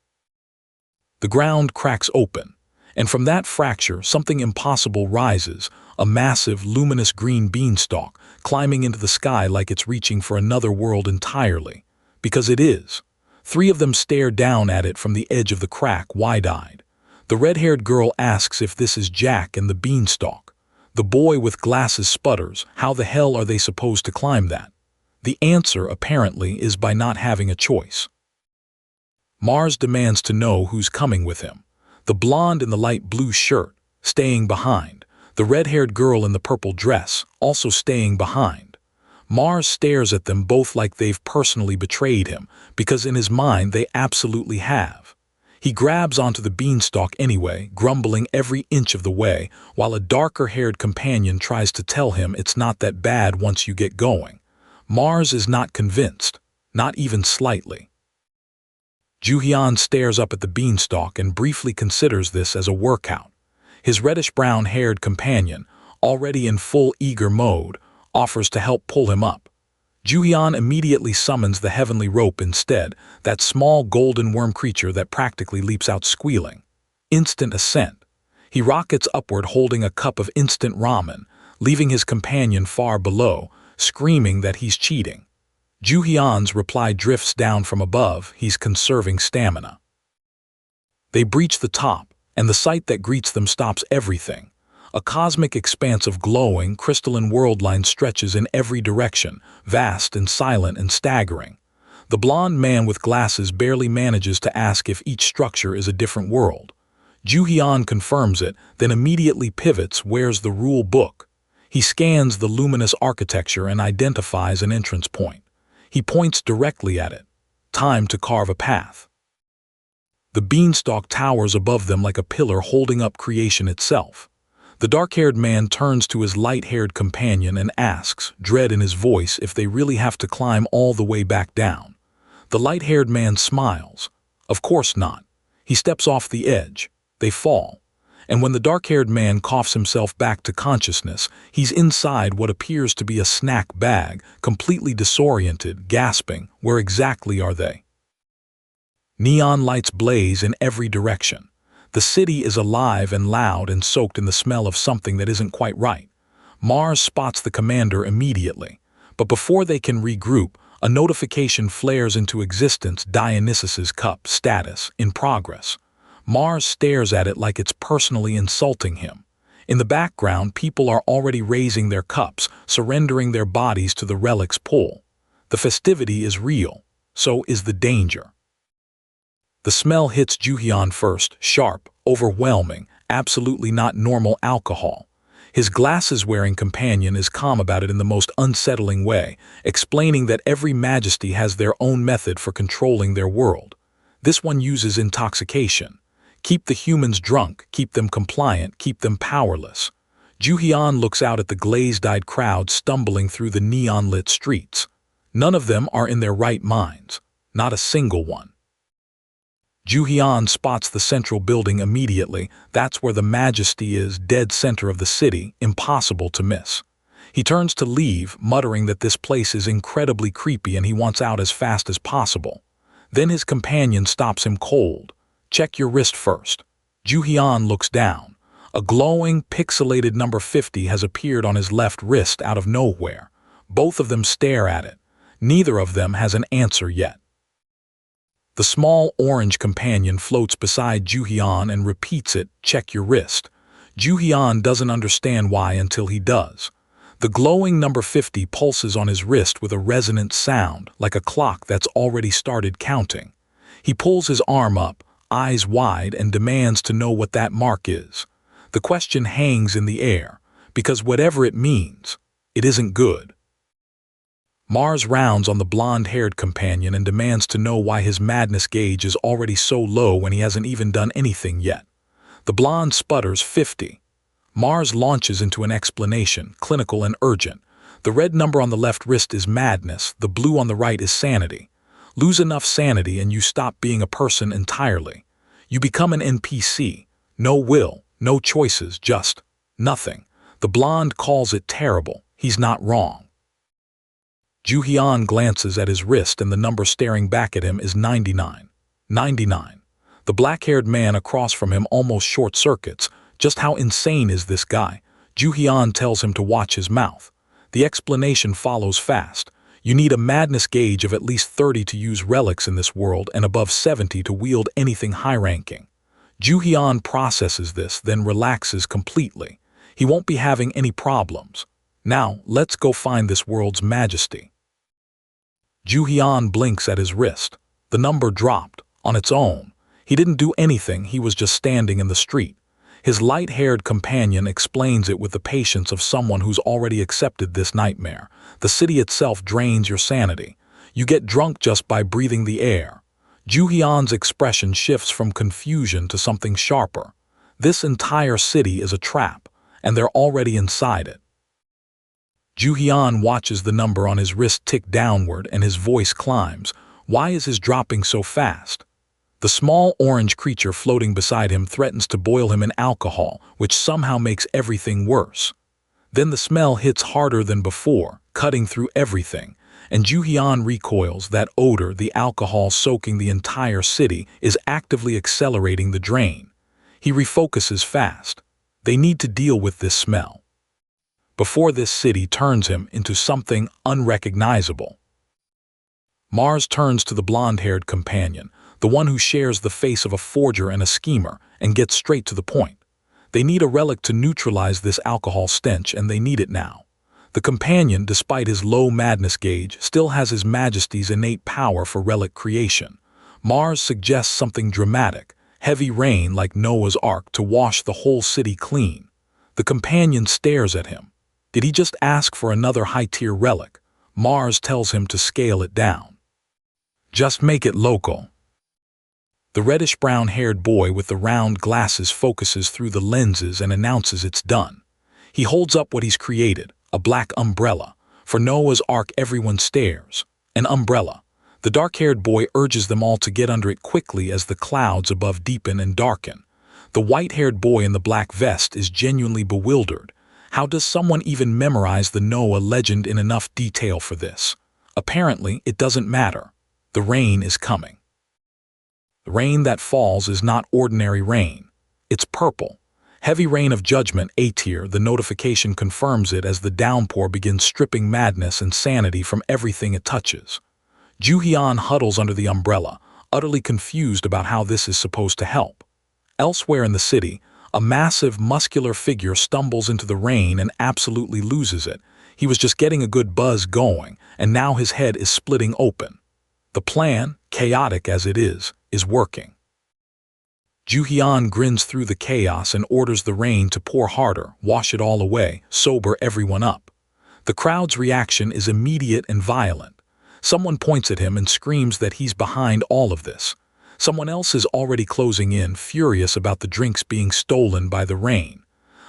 The ground cracks open, and from that fracture something impossible rises, a massive, luminous green beanstalk, climbing into the sky like it's reaching for another world entirely. Because it is. Three of them stare down at it from the edge of the crack, wide-eyed. The red-haired girl asks if this is Jack and the beanstalk. The boy with glasses sputters. How the hell are they supposed to climb that? The answer, apparently, is by not having a choice. Mars demands to know who's coming with him. The blonde in the light blue shirt, staying behind. The red-haired girl in the purple dress, also staying behind. Mars stares at them both like they've personally betrayed him, because in his mind they absolutely have. He grabs onto the beanstalk anyway, grumbling every inch of the way, while a darker-haired companion tries to tell him it's not that bad once you get going. Mars is not convinced, not even slightly. Joo-heon stares up at the beanstalk and briefly considers this as a workout. His reddish-brown-haired companion, already in full eager mode, offers to help pull him up. Joo-heon immediately summons the heavenly rope instead, that small golden worm creature that practically leaps out squealing. Instant ascent. He rockets upward holding a cup of instant ramen, leaving his companion far below, screaming that he's cheating. Joo-heon's reply drifts down from above, he's conserving stamina. They breach the top, and the sight that greets them stops everything. A cosmic expanse of glowing, crystalline worldline stretches in every direction, vast and silent and staggering. The blond man with glasses barely manages to ask if each structure is a different world. Joo-heon confirms it, then immediately pivots, where's the rule book? He scans the luminous architecture and identifies an entrance point. He points directly at it. Time to carve a path. The beanstalk towers above them like a pillar holding up creation itself. The dark-haired man turns to his light-haired companion and asks, dread in his voice, if they really have to climb all the way back down. The light-haired man smiles. Of course not. He steps off the edge. They fall. And when the dark-haired man coughs himself back to consciousness, he's inside what appears to be a snack bag, completely disoriented, gasping, where exactly are they? Neon lights blaze in every direction. The city is alive and loud and soaked in the smell of something that isn't quite right. Mars spots the commander immediately. But before they can regroup, a notification flares into existence: Dionysus's cup, status, in progress. Mars stares at it like it's personally insulting him. In the background, people are already raising their cups, surrendering their bodies to the Relics pull. The festivity is real. So is the danger. The smell hits Joo-heon first, sharp, overwhelming, absolutely not normal alcohol. His glasses-wearing companion is calm about it in the most unsettling way, explaining that every majesty has their own method for controlling their world. This one uses intoxication. Keep the humans drunk, keep them compliant, keep them powerless. Joo-heon looks out at the glazed-eyed crowd stumbling through the neon-lit streets. None of them are in their right minds. Not a single one. Joo-heon spots the central building immediately. That's where the majesty is, dead center of the city, impossible to miss. He turns to leave, muttering that this place is incredibly creepy and he wants out as fast as possible. Then his companion stops him cold. Check your wrist first. Joo-heon looks down. A glowing, pixelated number 50 has appeared on his left wrist out of nowhere. Both of them stare at it. Neither of them has an answer yet. The small orange companion floats beside Joo-heon and repeats it, check your wrist. Joo-heon doesn't understand why until he does. The glowing number 50 pulses on his wrist with a resonant sound, like a clock that's already started counting. He pulls his arm up, eyes wide, and demands to know what that mark is. The question hangs in the air, because whatever it means, it isn't good. Mars rounds on the blonde-haired companion and demands to know why his madness gauge is already so low when he hasn't even done anything yet. The blonde sputters 50. Mars launches into an explanation, clinical and urgent. The red number on the left wrist is madness, the blue on the right is sanity. Lose enough sanity and you stop being a person entirely. You become an NPC. No will, no choices, just nothing. The blonde calls it terrible. He's not wrong. Joo-heon glances at his wrist and the number staring back at him is 99. 99. The black-haired man across from him almost short-circuits. Just how insane is this guy? Joo-heon tells him to watch his mouth. The explanation follows fast. You need a madness gauge of at least 30 to use relics in this world and above 70 to wield anything high-ranking. Joo-heon processes this, then relaxes completely. He won't be having any problems. Now, let's go find this world's majesty. Joo-heon blinks at his wrist. The number dropped, on its own. He didn't do anything, he was just standing in the street. His light-haired companion explains it with the patience of someone who's already accepted this nightmare. The city itself drains your sanity. You get drunk just by breathing the air. Joo-heon's expression shifts from confusion to something sharper. This entire city is a trap, and they're already inside it. Joo-heon watches the number on his wrist tick downward and his voice climbs. Why is his dropping so fast? The small orange creature floating beside him threatens to boil him in alcohol, which somehow makes everything worse. Then the smell hits harder than before, cutting through everything, and Joo-heon recoils. That odor, the alcohol soaking the entire city, is actively accelerating the drain. He refocuses fast. They need to deal with this smell before this city turns him into something unrecognizable. Mars turns to the blonde-haired companion, the one who shares the face of a forger and a schemer, and gets straight to the point. They need a relic to neutralize this alcohol stench, and they need it now. The companion, despite his low madness gauge, still has his majesty's innate power for relic creation. Mars suggests something dramatic, heavy rain like Noah's Ark to wash the whole city clean. The companion stares at him. Did he just ask for another high-tier relic? Mars tells him to scale it down. Just make it local. The reddish-brown-haired boy with the round glasses focuses through the lenses and announces it's done. He holds up what he's created, a black umbrella. For Noah's Ark, everyone stares. An umbrella. The dark-haired boy urges them all to get under it quickly as the clouds above deepen and darken. The white-haired boy in the black vest is genuinely bewildered. How does someone even memorize the Noah legend in enough detail for this? Apparently, it doesn't matter. The rain is coming. The rain that falls is not ordinary rain. It's purple. Heavy rain of judgment, A tier. The notification confirms it as the downpour begins stripping madness and sanity from everything it touches. Joo-heon huddles under the umbrella, utterly confused about how this is supposed to help. Elsewhere in the city, a massive, muscular figure stumbles into the rain and absolutely loses it. He was just getting a good buzz going, and now his head is splitting open. The plan, chaotic as it is working. Joo-heon grins through the chaos and orders the rain to pour harder, wash it all away, sober everyone up. The crowd's reaction is immediate and violent. Someone points at him and screams that he's behind all of this. Someone else is already closing in, furious about the drinks being stolen by the rain.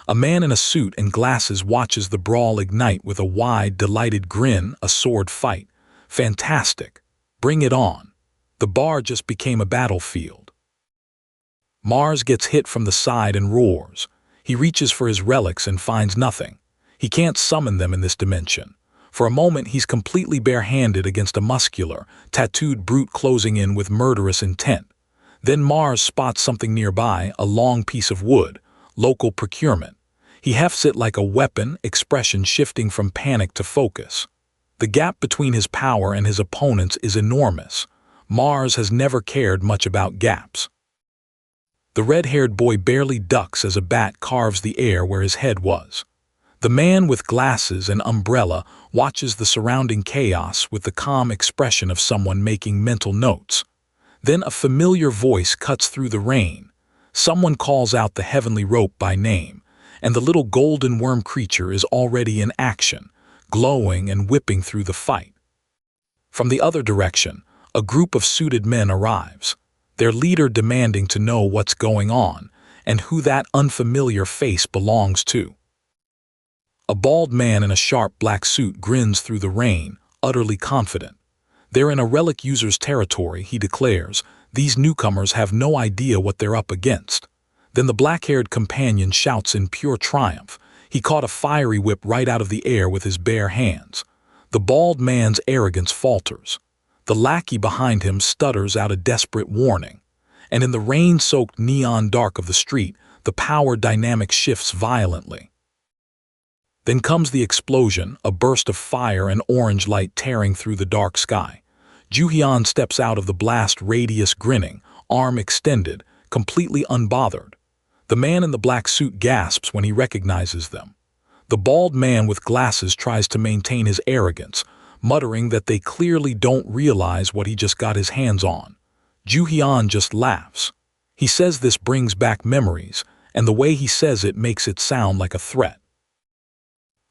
A man in a suit and glasses watches the brawl ignite with a wide, delighted grin. A sword fight. Fantastic. Bring it on. The bar just became a battlefield. Mars gets hit from the side and roars. He reaches for his relics and finds nothing. He can't summon them in this dimension. For a moment, he's completely barehanded against a muscular, tattooed brute closing in with murderous intent. Then Mars spots something nearby, a long piece of wood, local procurement. He hefts it like a weapon, expression shifting from panic to focus. The gap between his power and his opponents is enormous. Mars has never cared much about gaps. The red-haired boy barely ducks as a bat carves the air where his head was. The man with glasses and umbrella watches the surrounding chaos with the calm expression of someone making mental notes. Then a familiar voice cuts through the rain. Someone calls out the heavenly rope by name, and the little golden worm creature is already in action, glowing and whipping through the fight. From the other direction, a group of suited men arrives, their leader demanding to know what's going on and who that unfamiliar face belongs to. A bald man in a sharp black suit grins through the rain, utterly confident. They're in a relic user's territory, he declares. These newcomers have no idea what they're up against. Then the black-haired companion shouts in pure triumph. He caught a fiery whip right out of the air with his bare hands. The bald man's arrogance falters. The lackey behind him stutters out a desperate warning. And in the rain-soaked neon dark of the street, the power dynamic shifts violently. Then comes the explosion, a burst of fire and orange light tearing through the dark sky. Joo-heon steps out of the blast radius grinning, arm extended, completely unbothered. The man in the black suit gasps when he recognizes them. The bald man with glasses tries to maintain his arrogance, muttering that they clearly don't realize what he just got his hands on. Joo-heon just laughs. He says this brings back memories, and the way he says it makes it sound like a threat.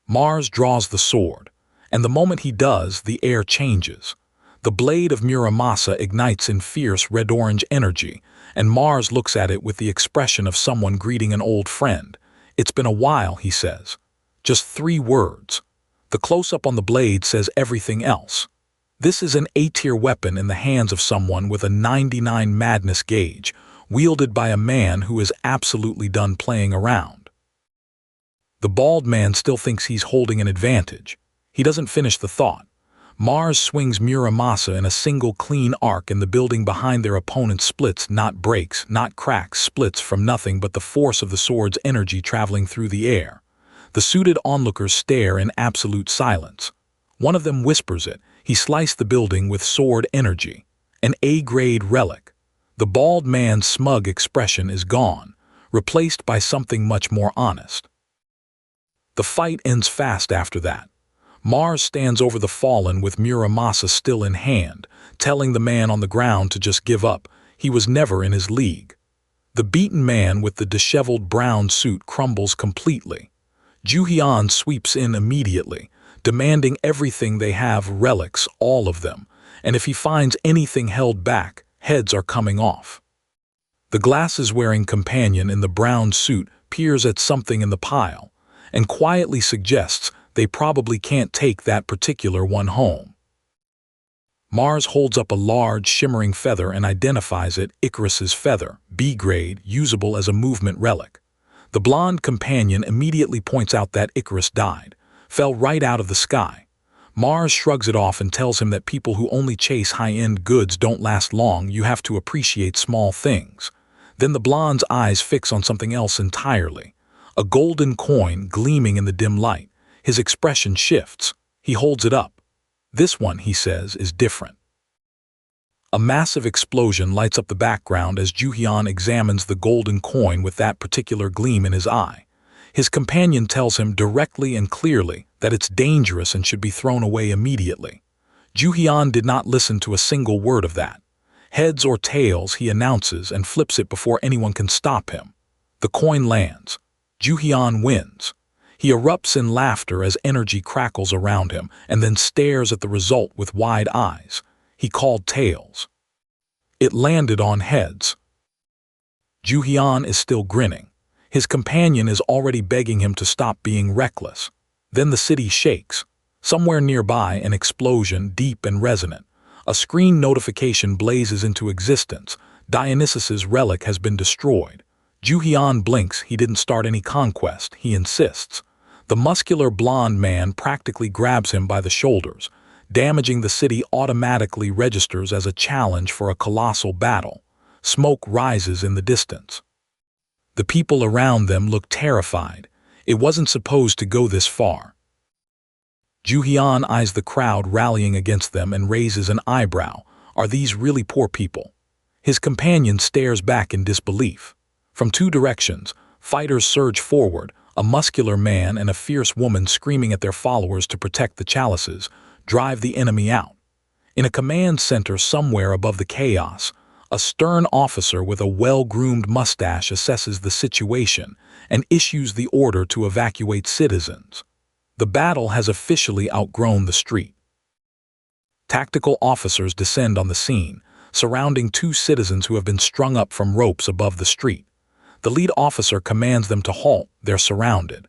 Mars draws the sword, and the moment he does, the air changes. The blade of Muramasa ignites in fierce red-orange energy, and Mars looks at it with the expression of someone greeting an old friend. "It's been a while," he says. Just 3 words. The close-up on the blade says everything else. This is an A-tier weapon in the hands of someone with a 99 madness gauge, wielded by a man who is absolutely done playing around. The bald man still thinks he's holding an advantage. He doesn't finish the thought. Mars swings Muramasa in a single clean arc, and the building behind their opponent splits, not breaks, not cracks, splits from nothing but the force of the sword's energy traveling through the air. The suited onlookers stare in absolute silence. One of them whispers it. He sliced the building with sword energy. An A-grade relic. The bald man's smug expression is gone, replaced by something much more honest. The fight ends fast after that. Mars stands over the fallen with Muramasa still in hand, telling the man on the ground to just give up. He was never in his league. The beaten man with the disheveled brown suit crumbles completely. Joo-heon sweeps in immediately, demanding everything they have, relics, all of them, and if he finds anything held back, heads are coming off. The glasses-wearing companion in the brown suit peers at something in the pile, and quietly suggests they probably can't take that particular one home. Mars holds up a large, shimmering feather and identifies it, Icarus's feather, B-grade, usable as a movement relic. The blonde companion immediately points out that Icarus died, fell right out of the sky. Mars shrugs it off and tells him that people who only chase high-end goods don't last long. You have to appreciate small things. Then the blonde's eyes fix on something else entirely. A golden coin gleaming in the dim light. His expression shifts. He holds it up. "This one," he says, "is different." A massive explosion lights up the background as Joo-heon examines the golden coin with that particular gleam in his eye. His companion tells him directly and clearly that it's dangerous and should be thrown away immediately. Joo-heon did not listen to a single word of that. "Heads or tails," he announces and flips it before anyone can stop him. The coin lands. Joo-heon wins. He erupts in laughter as energy crackles around him and then stares at the result with wide eyes. He called tails. It landed on heads. Joo-heon is still grinning. His companion is already begging him to stop being reckless. Then the city shakes. Somewhere nearby, an explosion, deep and resonant. A screen notification blazes into existence. Dionysus's relic has been destroyed. Joo-heon blinks. He didn't start any conquest, he insists. The muscular blonde man practically grabs him by the shoulders. Damaging the city automatically registers as a challenge for a colossal battle. Smoke rises in the distance. The people around them look terrified. It wasn't supposed to go this far. Joo-heon eyes the crowd rallying against them and raises an eyebrow. Are these really poor people? His companion stares back in disbelief. From 2 directions, fighters surge forward, a muscular man and a fierce woman screaming at their followers to protect the chalices, drive the enemy out. In a command center somewhere above the chaos, a stern officer with a well-groomed mustache assesses the situation and issues the order to evacuate citizens. The battle has officially outgrown the street. Tactical officers descend on the scene, surrounding 2 citizens who have been strung up from ropes above the street. The lead officer commands them to halt. They're surrounded.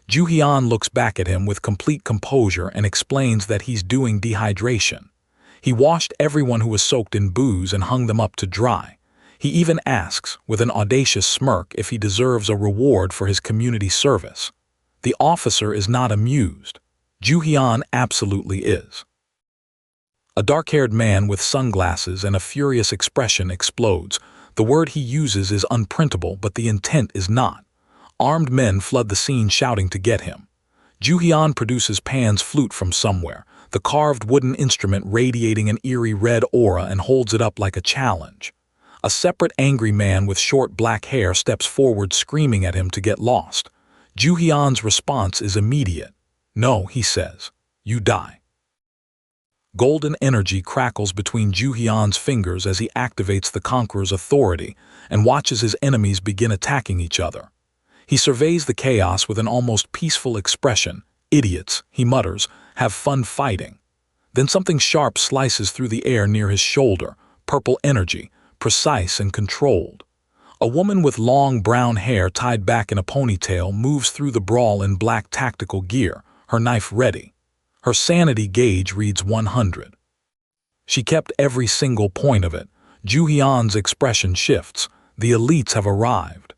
Joo-heon looks back at him with complete composure and explains that he's doing dehydration. He washed everyone who was soaked in booze and hung them up to dry. He even asks, with an audacious smirk, if he deserves a reward for his community service. The officer is not amused. Joo-heon absolutely is. A dark-haired man with sunglasses and a furious expression explodes. The word he uses is unprintable, but the intent is not. Armed men flood the scene shouting to get him. Joo-heon produces Pan's flute from somewhere, the carved wooden instrument radiating an eerie red aura, and holds it up like a challenge. A separate angry man with short black hair steps forward screaming at him to get lost. Joo-heon's response is immediate. "No," he says. "You die." Golden energy crackles between Joo-heon's fingers as he activates the Conqueror's authority and watches his enemies begin attacking each other. He surveys the chaos with an almost peaceful expression. "Idiots," he mutters, "have fun fighting." Then something sharp slices through the air near his shoulder, purple energy, precise and controlled. A woman with long brown hair tied back in a ponytail moves through the brawl in black tactical gear, her knife ready. Her sanity gauge reads 100. She kept every single point of it. Joo-heon's expression shifts. The elites have arrived.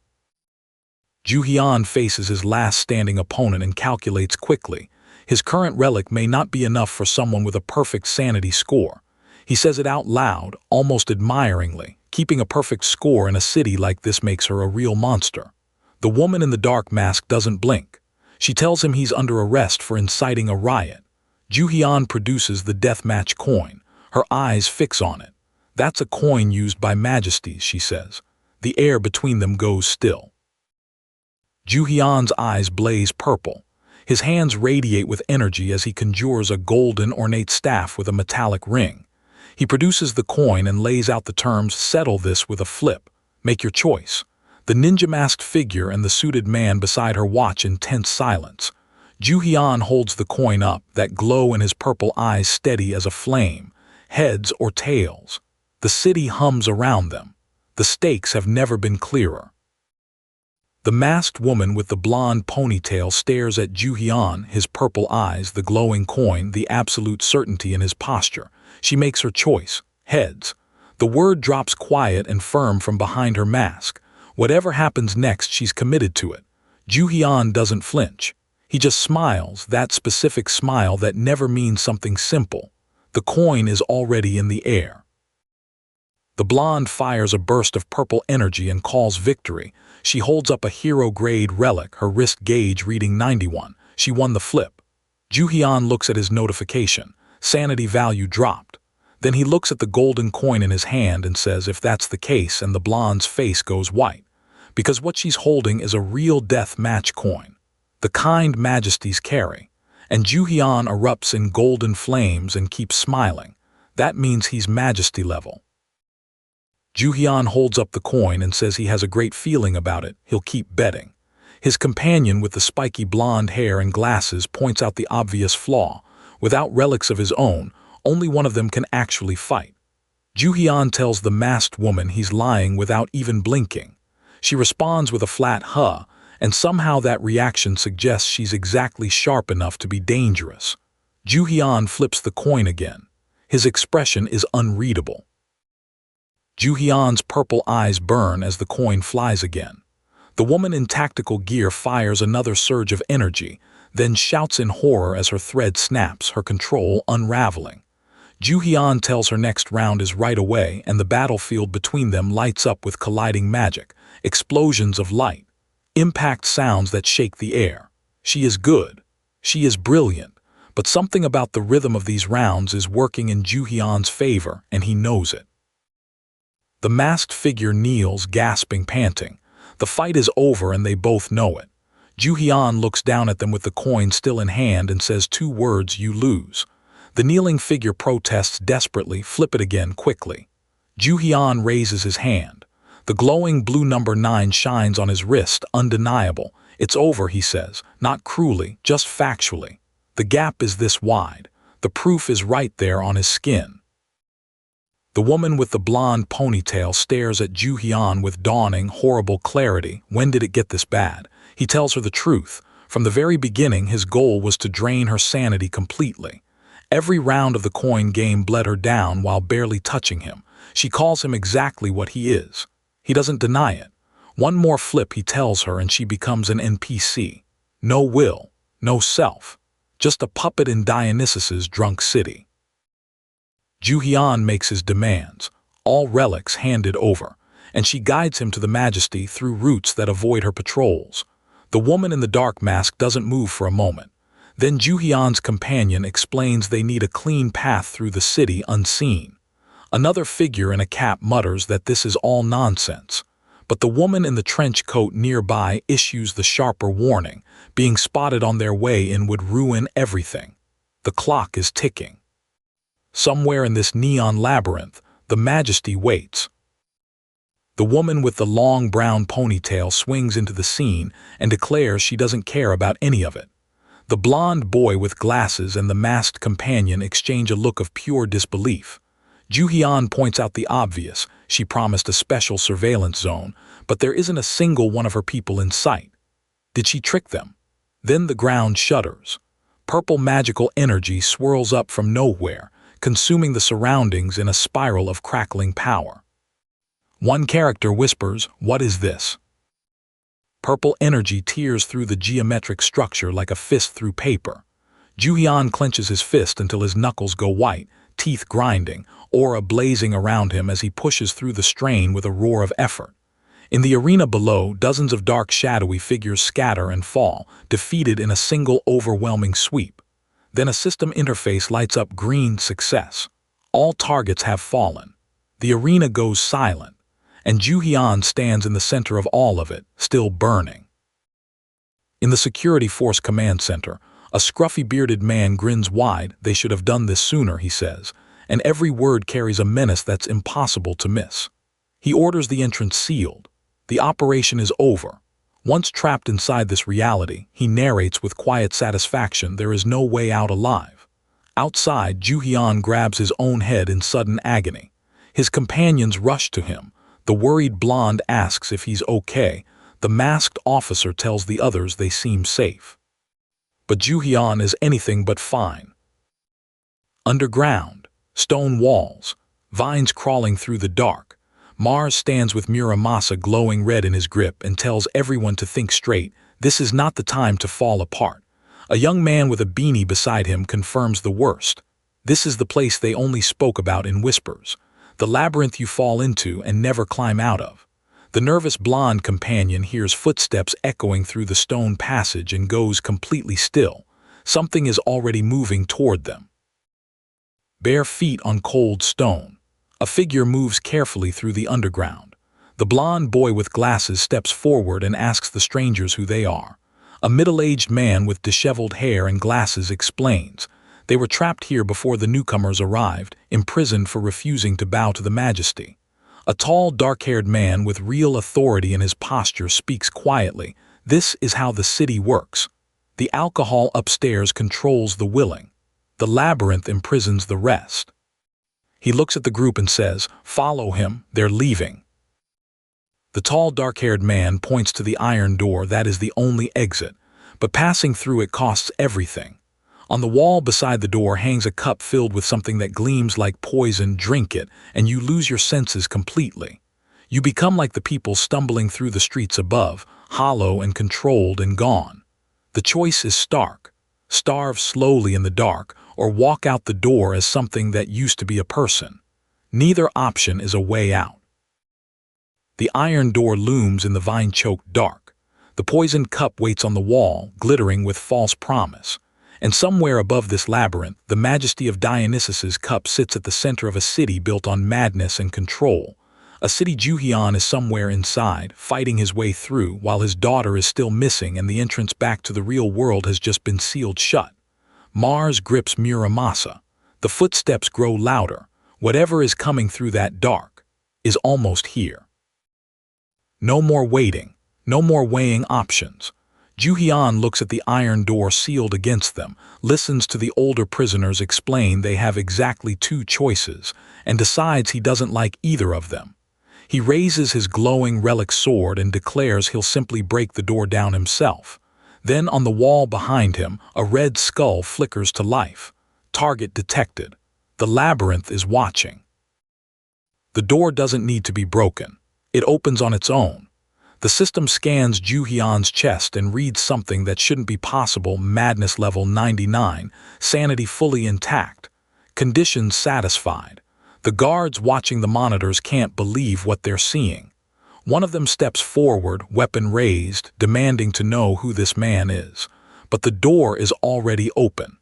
Joo-heon faces his last standing opponent and calculates quickly. His current relic may not be enough for someone with a perfect sanity score. He says it out loud, almost admiringly. Keeping a perfect score in a city like this makes her a real monster. The woman in the dark mask doesn't blink. She tells him he's under arrest for inciting a riot. Joo-heon produces the deathmatch coin. Her eyes fix on it. That's a coin used by majesties, she says. The air between them goes still. Joo-heon's eyes blaze purple. His hands radiate with energy as he conjures a golden ornate staff with a metallic ring. He produces the coin and lays out the terms, settle this with a flip. Make your choice. The ninja-masked figure and the suited man beside her watch in tense silence. Joo-heon holds the coin up, that glow in his purple eyes steady as a flame. Heads or tails. The city hums around them. The stakes have never been clearer. The masked woman with the blonde ponytail stares at Joo-heon, his purple eyes, the glowing coin, the absolute certainty in his posture. She makes her choice. Heads. The word drops quiet and firm from behind her mask. Whatever happens next, she's committed to it. Joo-heon doesn't flinch. He just smiles, that specific smile that never means something simple. The coin is already in the air. The blonde fires a burst of purple energy and calls victory. She holds up a hero-grade relic, her wrist gauge reading 91. She won the flip. Joo-heon looks at his notification. Sanity value dropped. Then he looks at the golden coin in his hand and says if that's the case, and the blonde's face goes white. Because what she's holding is a real death match coin. The kind majesties carry. And Joo-heon erupts in golden flames and keeps smiling. That means he's majesty level. Joo-heon holds up the coin and says he has a great feeling about it. He'll keep betting. His companion with the spiky blonde hair and glasses points out the obvious flaw. Without relics of his own, only one of them can actually fight. Joo-heon tells the masked woman he's lying without even blinking. She responds with a flat huh, and somehow that reaction suggests she's exactly sharp enough to be dangerous. Joo-heon flips the coin again. His expression is unreadable. Joo-heon's purple eyes burn as the coin flies again. The woman in tactical gear fires another surge of energy, then shouts in horror as her thread snaps, her control unraveling. Joo-heon tells her next round is right away, and the battlefield between them lights up with colliding magic, explosions of light, impact sounds that shake the air. She is good. She is brilliant. But something about the rhythm of these rounds is working in Joo-heon's favor, and he knows it. The masked figure kneels, gasping, panting. The fight is over and they both know it. Joo-heon looks down at them with the coin still in hand and says 2 words, "You lose." The kneeling figure protests desperately, "Flip it again, quickly." Joo-heon raises his hand. The glowing blue number 9 shines on his wrist, undeniable. "It's over," he says, not cruelly, just factually. The gap is this wide. The proof is right there on his skin. The woman with the blonde ponytail stares at Joo-heon with dawning, horrible clarity. When did it get this bad? He tells her the truth. From the very beginning, his goal was to drain her sanity completely. Every round of the coin game bled her down while barely touching him. She calls him exactly what he is. He doesn't deny it. One more flip, he tells her, and she becomes an NPC. No will, no self. Just a puppet in Dionysus's drunk city. Joo-heon makes his demands, all relics handed over, and she guides him to the majesty through routes that avoid her patrols. The woman in the dark mask doesn't move for a moment. Then Joo-heon's companion explains they need a clean path through the city unseen. Another figure in a cap mutters that this is all nonsense. But the woman in the trench coat nearby issues the sharper warning. Being spotted on their way in would ruin everything. The clock is ticking. Somewhere in this neon labyrinth, the majesty waits. The woman with the long brown ponytail swings into the scene and declares she doesn't care about any of it. The blonde boy with glasses and the masked companion exchange a look of pure disbelief. Joo-heon points out the obvious. She promised a special surveillance zone, but there isn't a single one of her people in sight. Did she trick them? Then the ground shudders. Purple magical energy swirls up from nowhere, consuming the surroundings in a spiral of crackling power. One character whispers, "What is this?" Purple energy tears through the geometric structure like a fist through paper. Joo-heon clenches his fist until his knuckles go white, teeth grinding, aura blazing around him as he pushes through the strain with a roar of effort. In the arena below, dozens of dark shadowy figures scatter and fall, defeated in a single overwhelming sweep. Then a system interface lights up green success. All targets have fallen. The arena goes silent, and Joo-heon stands in the center of all of it, still burning. In the Security Force Command Center, a scruffy bearded man grins wide. "They should have done this sooner," he says, and every word carries a menace that's impossible to miss. He orders the entrance sealed. The operation is over. Once trapped inside this reality, he narrates with quiet satisfaction, there is no way out alive. Outside, Joo-heon grabs his own head in sudden agony. His companions rush to him. The worried blonde asks if he's okay. The masked officer tells the others they seem safe. But Joo-heon is anything but fine. Underground, stone walls, vines crawling through the dark. Mars stands with Muramasa glowing red in his grip and tells everyone to think straight. This is not the time to fall apart. A young man with a beanie beside him confirms the worst. This is the place they only spoke about in whispers. The labyrinth you fall into and never climb out of. The nervous blonde companion hears footsteps echoing through the stone passage and goes completely still. Something is already moving toward them. Bare feet on cold stone. A figure moves carefully through the underground. The blonde boy with glasses steps forward and asks the strangers who they are. A middle-aged man with disheveled hair and glasses explains. They were trapped here before the newcomers arrived, imprisoned for refusing to bow to the majesty. A tall, dark-haired man with real authority in his posture speaks quietly. This is how the city works. The alcohol upstairs controls the willing. The labyrinth imprisons the rest. He looks at the group and says, "Follow him, they're leaving." The tall, dark-haired man points to the iron door. That is the only exit, but passing through it costs everything. On the wall beside the door hangs a cup filled with something that gleams like poison. Drink it, and you lose your senses completely. You become like the people stumbling through the streets above, hollow and controlled and gone. The choice is stark. Starve slowly in the dark, or walk out the door as something that used to be a person. Neither option is a way out. The iron door looms in the vine-choked dark. The poisoned cup waits on the wall, glittering with false promise. And somewhere above this labyrinth, the majesty of Dionysus's cup sits at the center of a city built on madness and control. A city Joo-heon is somewhere inside, fighting his way through, while his daughter is still missing and the entrance back to the real world has just been sealed shut. Mars grips Muramasa. The footsteps grow louder. Whatever is coming through that dark is almost here. No more waiting. No more weighing options. Joo-heon looks at the iron door sealed against them, listens to the older prisoners explain they have exactly two choices, and decides he doesn't like either of them. He raises his glowing relic sword and declares he'll simply break the door down himself. Then on the wall behind him, a red skull flickers to life. Target detected. The labyrinth is watching. The door doesn't need to be broken. It opens on its own. The system scans Joo-heon's chest and reads something that shouldn't be possible. Madness level 99, sanity fully intact, conditions satisfied. The guards watching the monitors can't believe what they're seeing. One of them steps forward, weapon raised, demanding to know who this man is. But the door is already open.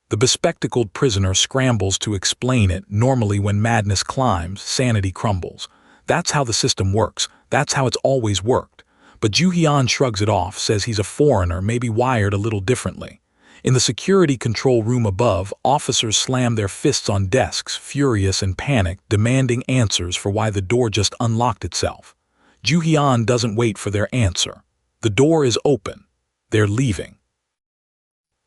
The bespectacled prisoner scrambles to explain it. Normally when madness climbs, sanity crumbles. That's how the system works. That's how it's always worked. But Joo-heon shrugs it off, says he's a foreigner, maybe wired a little differently. In the security control room above, officers slam their fists on desks, furious and panicked, demanding answers for why the door just unlocked itself. Joo-heon doesn't wait for their answer. The door is open. They're leaving.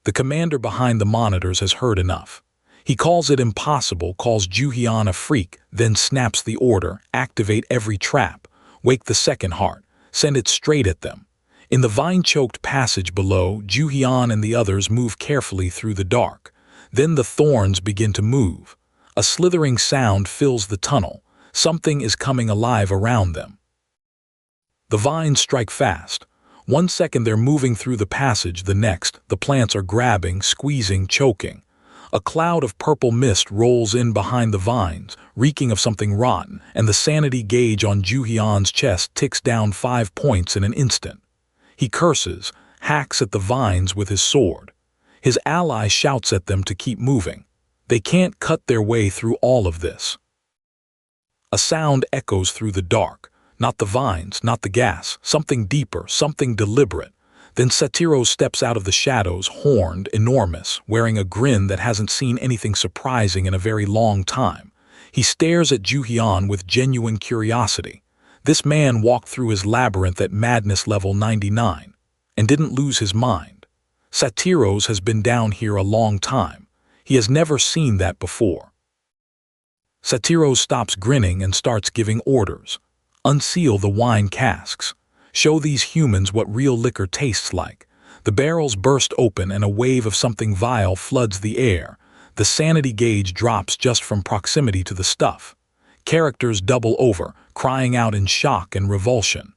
The commander behind the monitors has heard enough. He calls it impossible, calls Joo-heon a freak, then snaps the order, activate every trap, wake the second heart, send it straight at them. In the vine-choked passage below, Joo-heon and the others move carefully through the dark. Then the thorns begin to move. A slithering sound fills the tunnel. Something is coming alive around them. The vines strike fast. 1 second they're moving through the passage, the next, the plants are grabbing, squeezing, choking. A cloud of purple mist rolls in behind the vines, reeking of something rotten, and the sanity gauge on Joo-heon's chest ticks down 5 points in an instant. He curses, hacks at the vines with his sword. His ally shouts at them to keep moving. They can't cut their way through all of this. A sound echoes through the dark. Not the vines, not the gas, something deeper, something deliberate. Then Treacherous steps out of the shadows, horned, enormous, wearing a grin that hasn't seen anything surprising in a very long time. He stares at Joo-heon with genuine curiosity. This man walked through his labyrinth at madness level 99 and didn't lose his mind. Treacherous has been down here a long time. He has never seen that before. Treacherous stops grinning and starts giving orders. Unseal the wine casks. Show these humans what real liquor tastes like. The barrels burst open and a wave of something vile floods the air. The sanity gauge drops just from proximity to the stuff. Characters double over, crying out in shock and revulsion.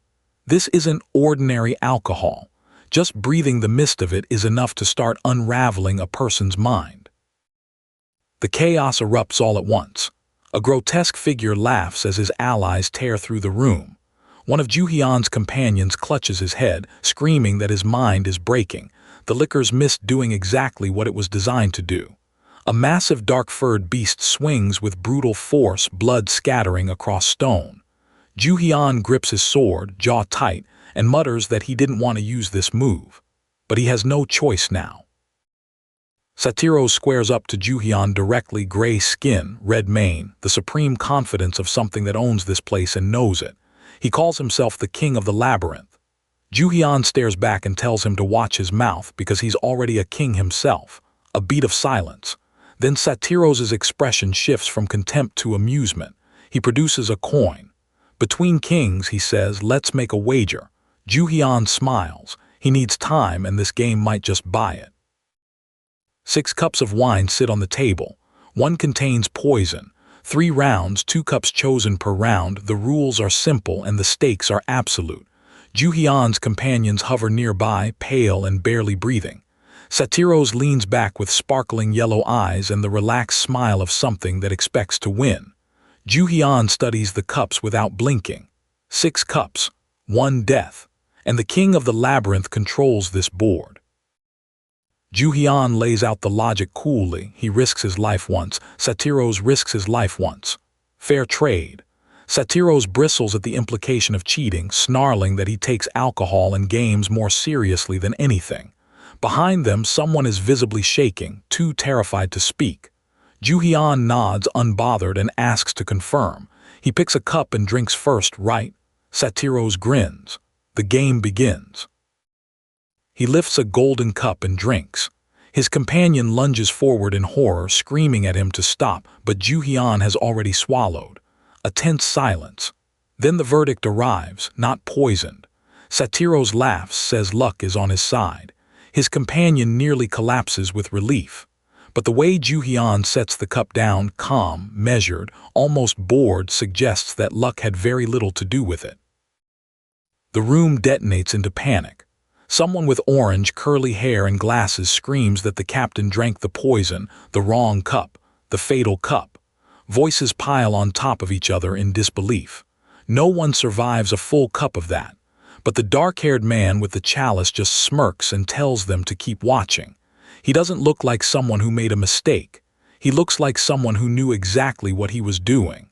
This isn't ordinary alcohol. Just breathing the mist of it is enough to start unraveling a person's mind. The chaos erupts all at once. A grotesque figure laughs as his allies tear through the room. One of Joo-heon's companions clutches his head, screaming that his mind is breaking, the liquor's mist doing exactly what it was designed to do. A massive dark-furred beast swings with brutal force, blood scattering across stone. Joo-heon grips his sword, jaw tight, and mutters that he didn't want to use this move. But he has no choice now. Treacherous squares up to Joo-heon directly, gray skin, red mane, the supreme confidence of something that owns this place and knows it. He calls himself the king of the labyrinth. Joo-heon stares back and tells him to watch his mouth because he's already a king himself. A beat of silence. Then Treacherous' expression shifts from contempt to amusement. He produces a coin. Between kings, he says, let's make a wager. Joo-heon smiles. He needs time and this game might just buy it. 6 cups of wine sit on the table. 1 contains poison. 3 rounds, 2 cups chosen per round. The rules are simple and the stakes are absolute. Joo-heon's companions hover nearby, pale and barely breathing. Treacherous leans back with sparkling yellow eyes and the relaxed smile of something that expects to win. Joo-heon studies the cups without blinking. 6 cups, 1 death, and the king of the labyrinth controls this board. Joo-heon lays out the logic coolly. He risks his life once. Treacherous risks his life once. Fair trade. Treacherous bristles at the implication of cheating, snarling that he takes alcohol and games more seriously than anything. Behind them, someone is visibly shaking, too terrified to speak. Joo-heon nods unbothered and asks to confirm. He picks a cup and drinks first, right? Treacherous grins. The game begins. He lifts a golden cup and drinks. His companion lunges forward in horror, screaming at him to stop, but Joo-heon has already swallowed. A tense silence. Then the verdict arrives, not poisoned. Treacherous laughs, says luck is on his side. His companion nearly collapses with relief. But the way Joo-heon sets the cup down, calm, measured, almost bored, suggests that luck had very little to do with it. The room detonates into panic. Someone with orange, curly hair and glasses screams that the captain drank the poison, the wrong cup, the fatal cup. Voices pile on top of each other in disbelief. No one survives a full cup of that. But the dark-haired man with the chalice just smirks and tells them to keep watching. He doesn't look like someone who made a mistake. He looks like someone who knew exactly what he was doing.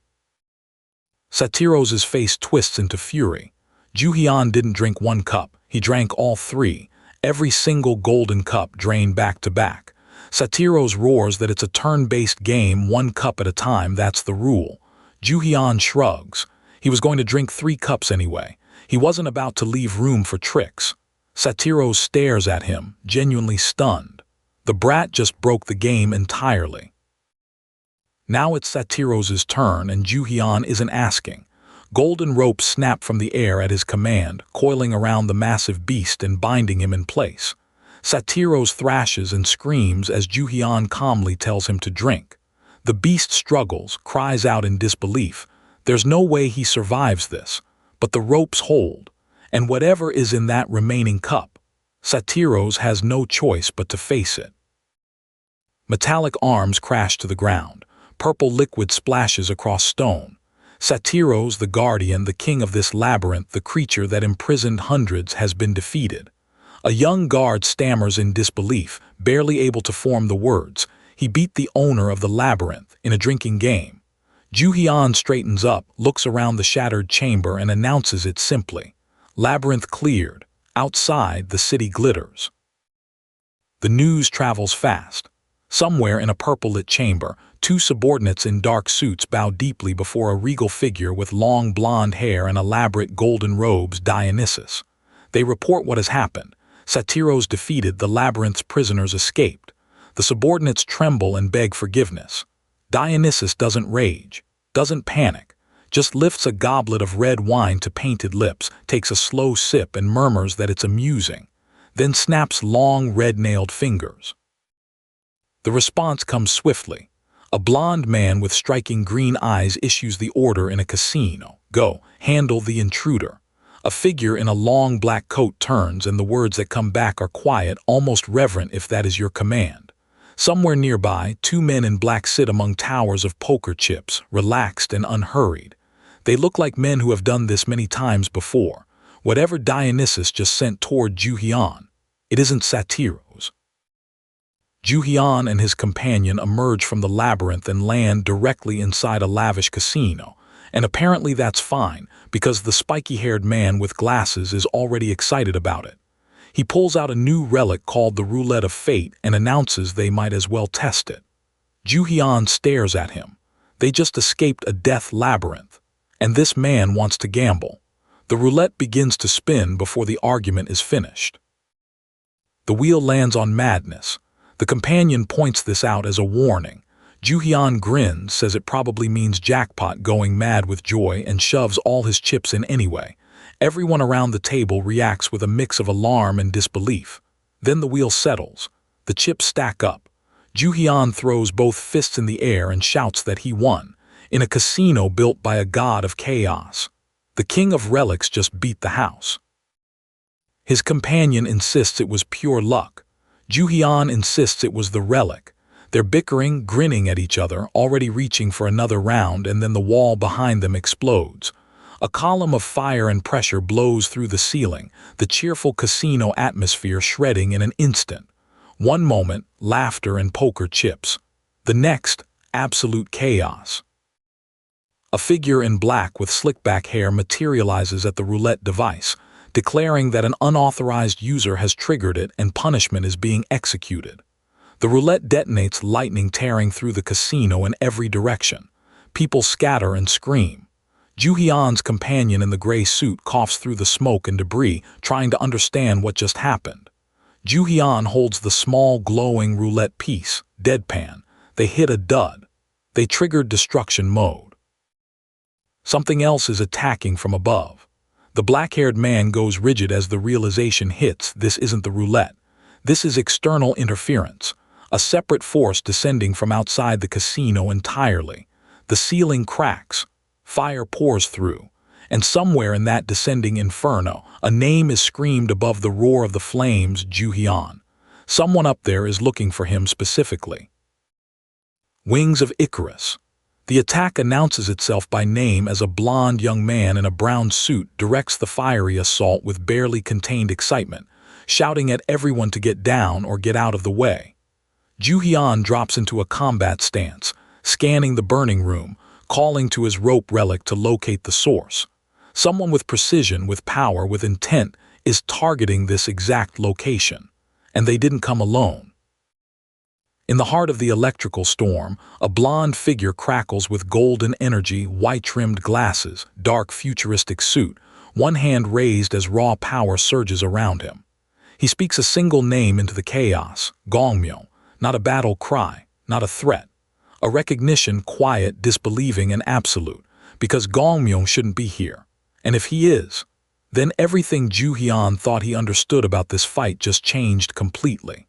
Treacherous' face twists into fury. Joo-heon didn't drink 1 cup. He drank all 3. Every single golden cup drained back to back. Treacherous roars that it's a turn-based game, 1 cup at a time, that's the rule. Joo-heon shrugs. He was going to drink 3 cups anyway. He wasn't about to leave room for tricks. Treacherous stares at him, genuinely stunned. The brat just broke the game entirely. Now it's Satiros' turn, and Joo-heon isn't asking. Golden ropes snap from the air at his command, coiling around the massive beast and binding him in place. Satiros thrashes and screams as Joo-heon calmly tells him to drink. The beast struggles, cries out in disbelief. There's no way he survives this, but the ropes hold, and whatever is in that remaining cup, Satiros has no choice but to face it. Metallic arms crash to the ground. Purple liquid splashes across stone. Satiros, the guardian, the king of this labyrinth, the creature that imprisoned hundreds, has been defeated. A young guard stammers in disbelief, barely able to form the words. He beat the owner of the labyrinth in a drinking game. Joo-heon straightens up, looks around the shattered chamber, and announces it simply. Labyrinth cleared. Outside, the city glitters. The news travels fast. Somewhere in a purple-lit chamber, two subordinates in dark suits bow deeply before a regal figure with long blonde hair and elaborate golden robes, Dionysus. They report what has happened. Satiros defeated, the labyrinth's prisoners escaped. The subordinates tremble and beg forgiveness. Dionysus doesn't rage, doesn't panic, just lifts a goblet of red wine to painted lips, takes a slow sip and murmurs that it's amusing, then snaps long red-nailed fingers. The response comes swiftly. A blond man with striking green eyes issues the order in a casino. Go, handle the intruder. A figure in a long black coat turns, and the words that come back are quiet, almost reverent, if that is your command. Somewhere nearby, two men in black sit among towers of poker chips, relaxed and unhurried. They look like men who have done this many times before. Whatever Dionysus just sent toward Joo-heon, it isn't Satiros. Joo-heon and his companion emerge from the labyrinth and land directly inside a lavish casino, and apparently that's fine, because the spiky-haired man with glasses is already excited about it. He pulls out a new relic called the Roulette of Fate and announces they might as well test it. Joo-heon stares at him. They just escaped a death labyrinth, and this man wants to gamble. The roulette begins to spin before the argument is finished. The wheel lands on madness. The companion points this out as a warning. Joo-heon grins, says it probably means jackpot, going mad with joy, and shoves all his chips in anyway. Everyone around the table reacts with a mix of alarm and disbelief. Then the wheel settles. The chips stack up. Joo-heon throws both fists in the air and shouts that he won, in a casino built by a god of chaos. The king of relics just beat the house. His companion insists it was pure luck. Joo-heon insists it was the relic. They're bickering, grinning at each other, already reaching for another round, and then the wall behind them explodes. A column of fire and pressure blows through the ceiling, the cheerful casino atmosphere shredding in an instant. One moment, laughter and poker chips. The next, absolute chaos. A figure in black with slick-back hair materializes at the roulette device, declaring that an unauthorized user has triggered it and punishment is being executed. The roulette detonates, lightning tearing through the casino in every direction. People scatter and scream. Joo-heon's companion in the gray suit coughs through the smoke and debris, trying to understand what just happened. Joo-heon holds the small, glowing roulette piece, deadpan. They hit a dud. They triggered destruction mode. Something else is attacking from above. The black-haired man goes rigid as the realization hits. This isn't the roulette. This is external interference, a separate force descending from outside the casino entirely. The ceiling cracks, fire pours through, and somewhere in that descending inferno, a name is screamed above the roar of the flames: Joo-heon. Someone up there is looking for him specifically. Wings of Icarus. The attack announces itself by name as a blond young man in a brown suit directs the fiery assault with barely contained excitement, shouting at everyone to get down or get out of the way. Joo-heon drops into a combat stance, scanning the burning room, calling to his rope relic to locate the source. Someone with precision, with power, with intent is targeting this exact location, and they didn't come alone. In the heart of the electrical storm, a blonde figure crackles with golden energy, white-trimmed glasses, dark futuristic suit, one hand raised as raw power surges around him. He speaks a single name into the chaos: Gongmyo. Not a battle cry, not a threat. A recognition, quiet, disbelieving, and absolute, because Gongmyung shouldn't be here. And if he is, then everything Joo-heon thought he understood about this fight just changed completely.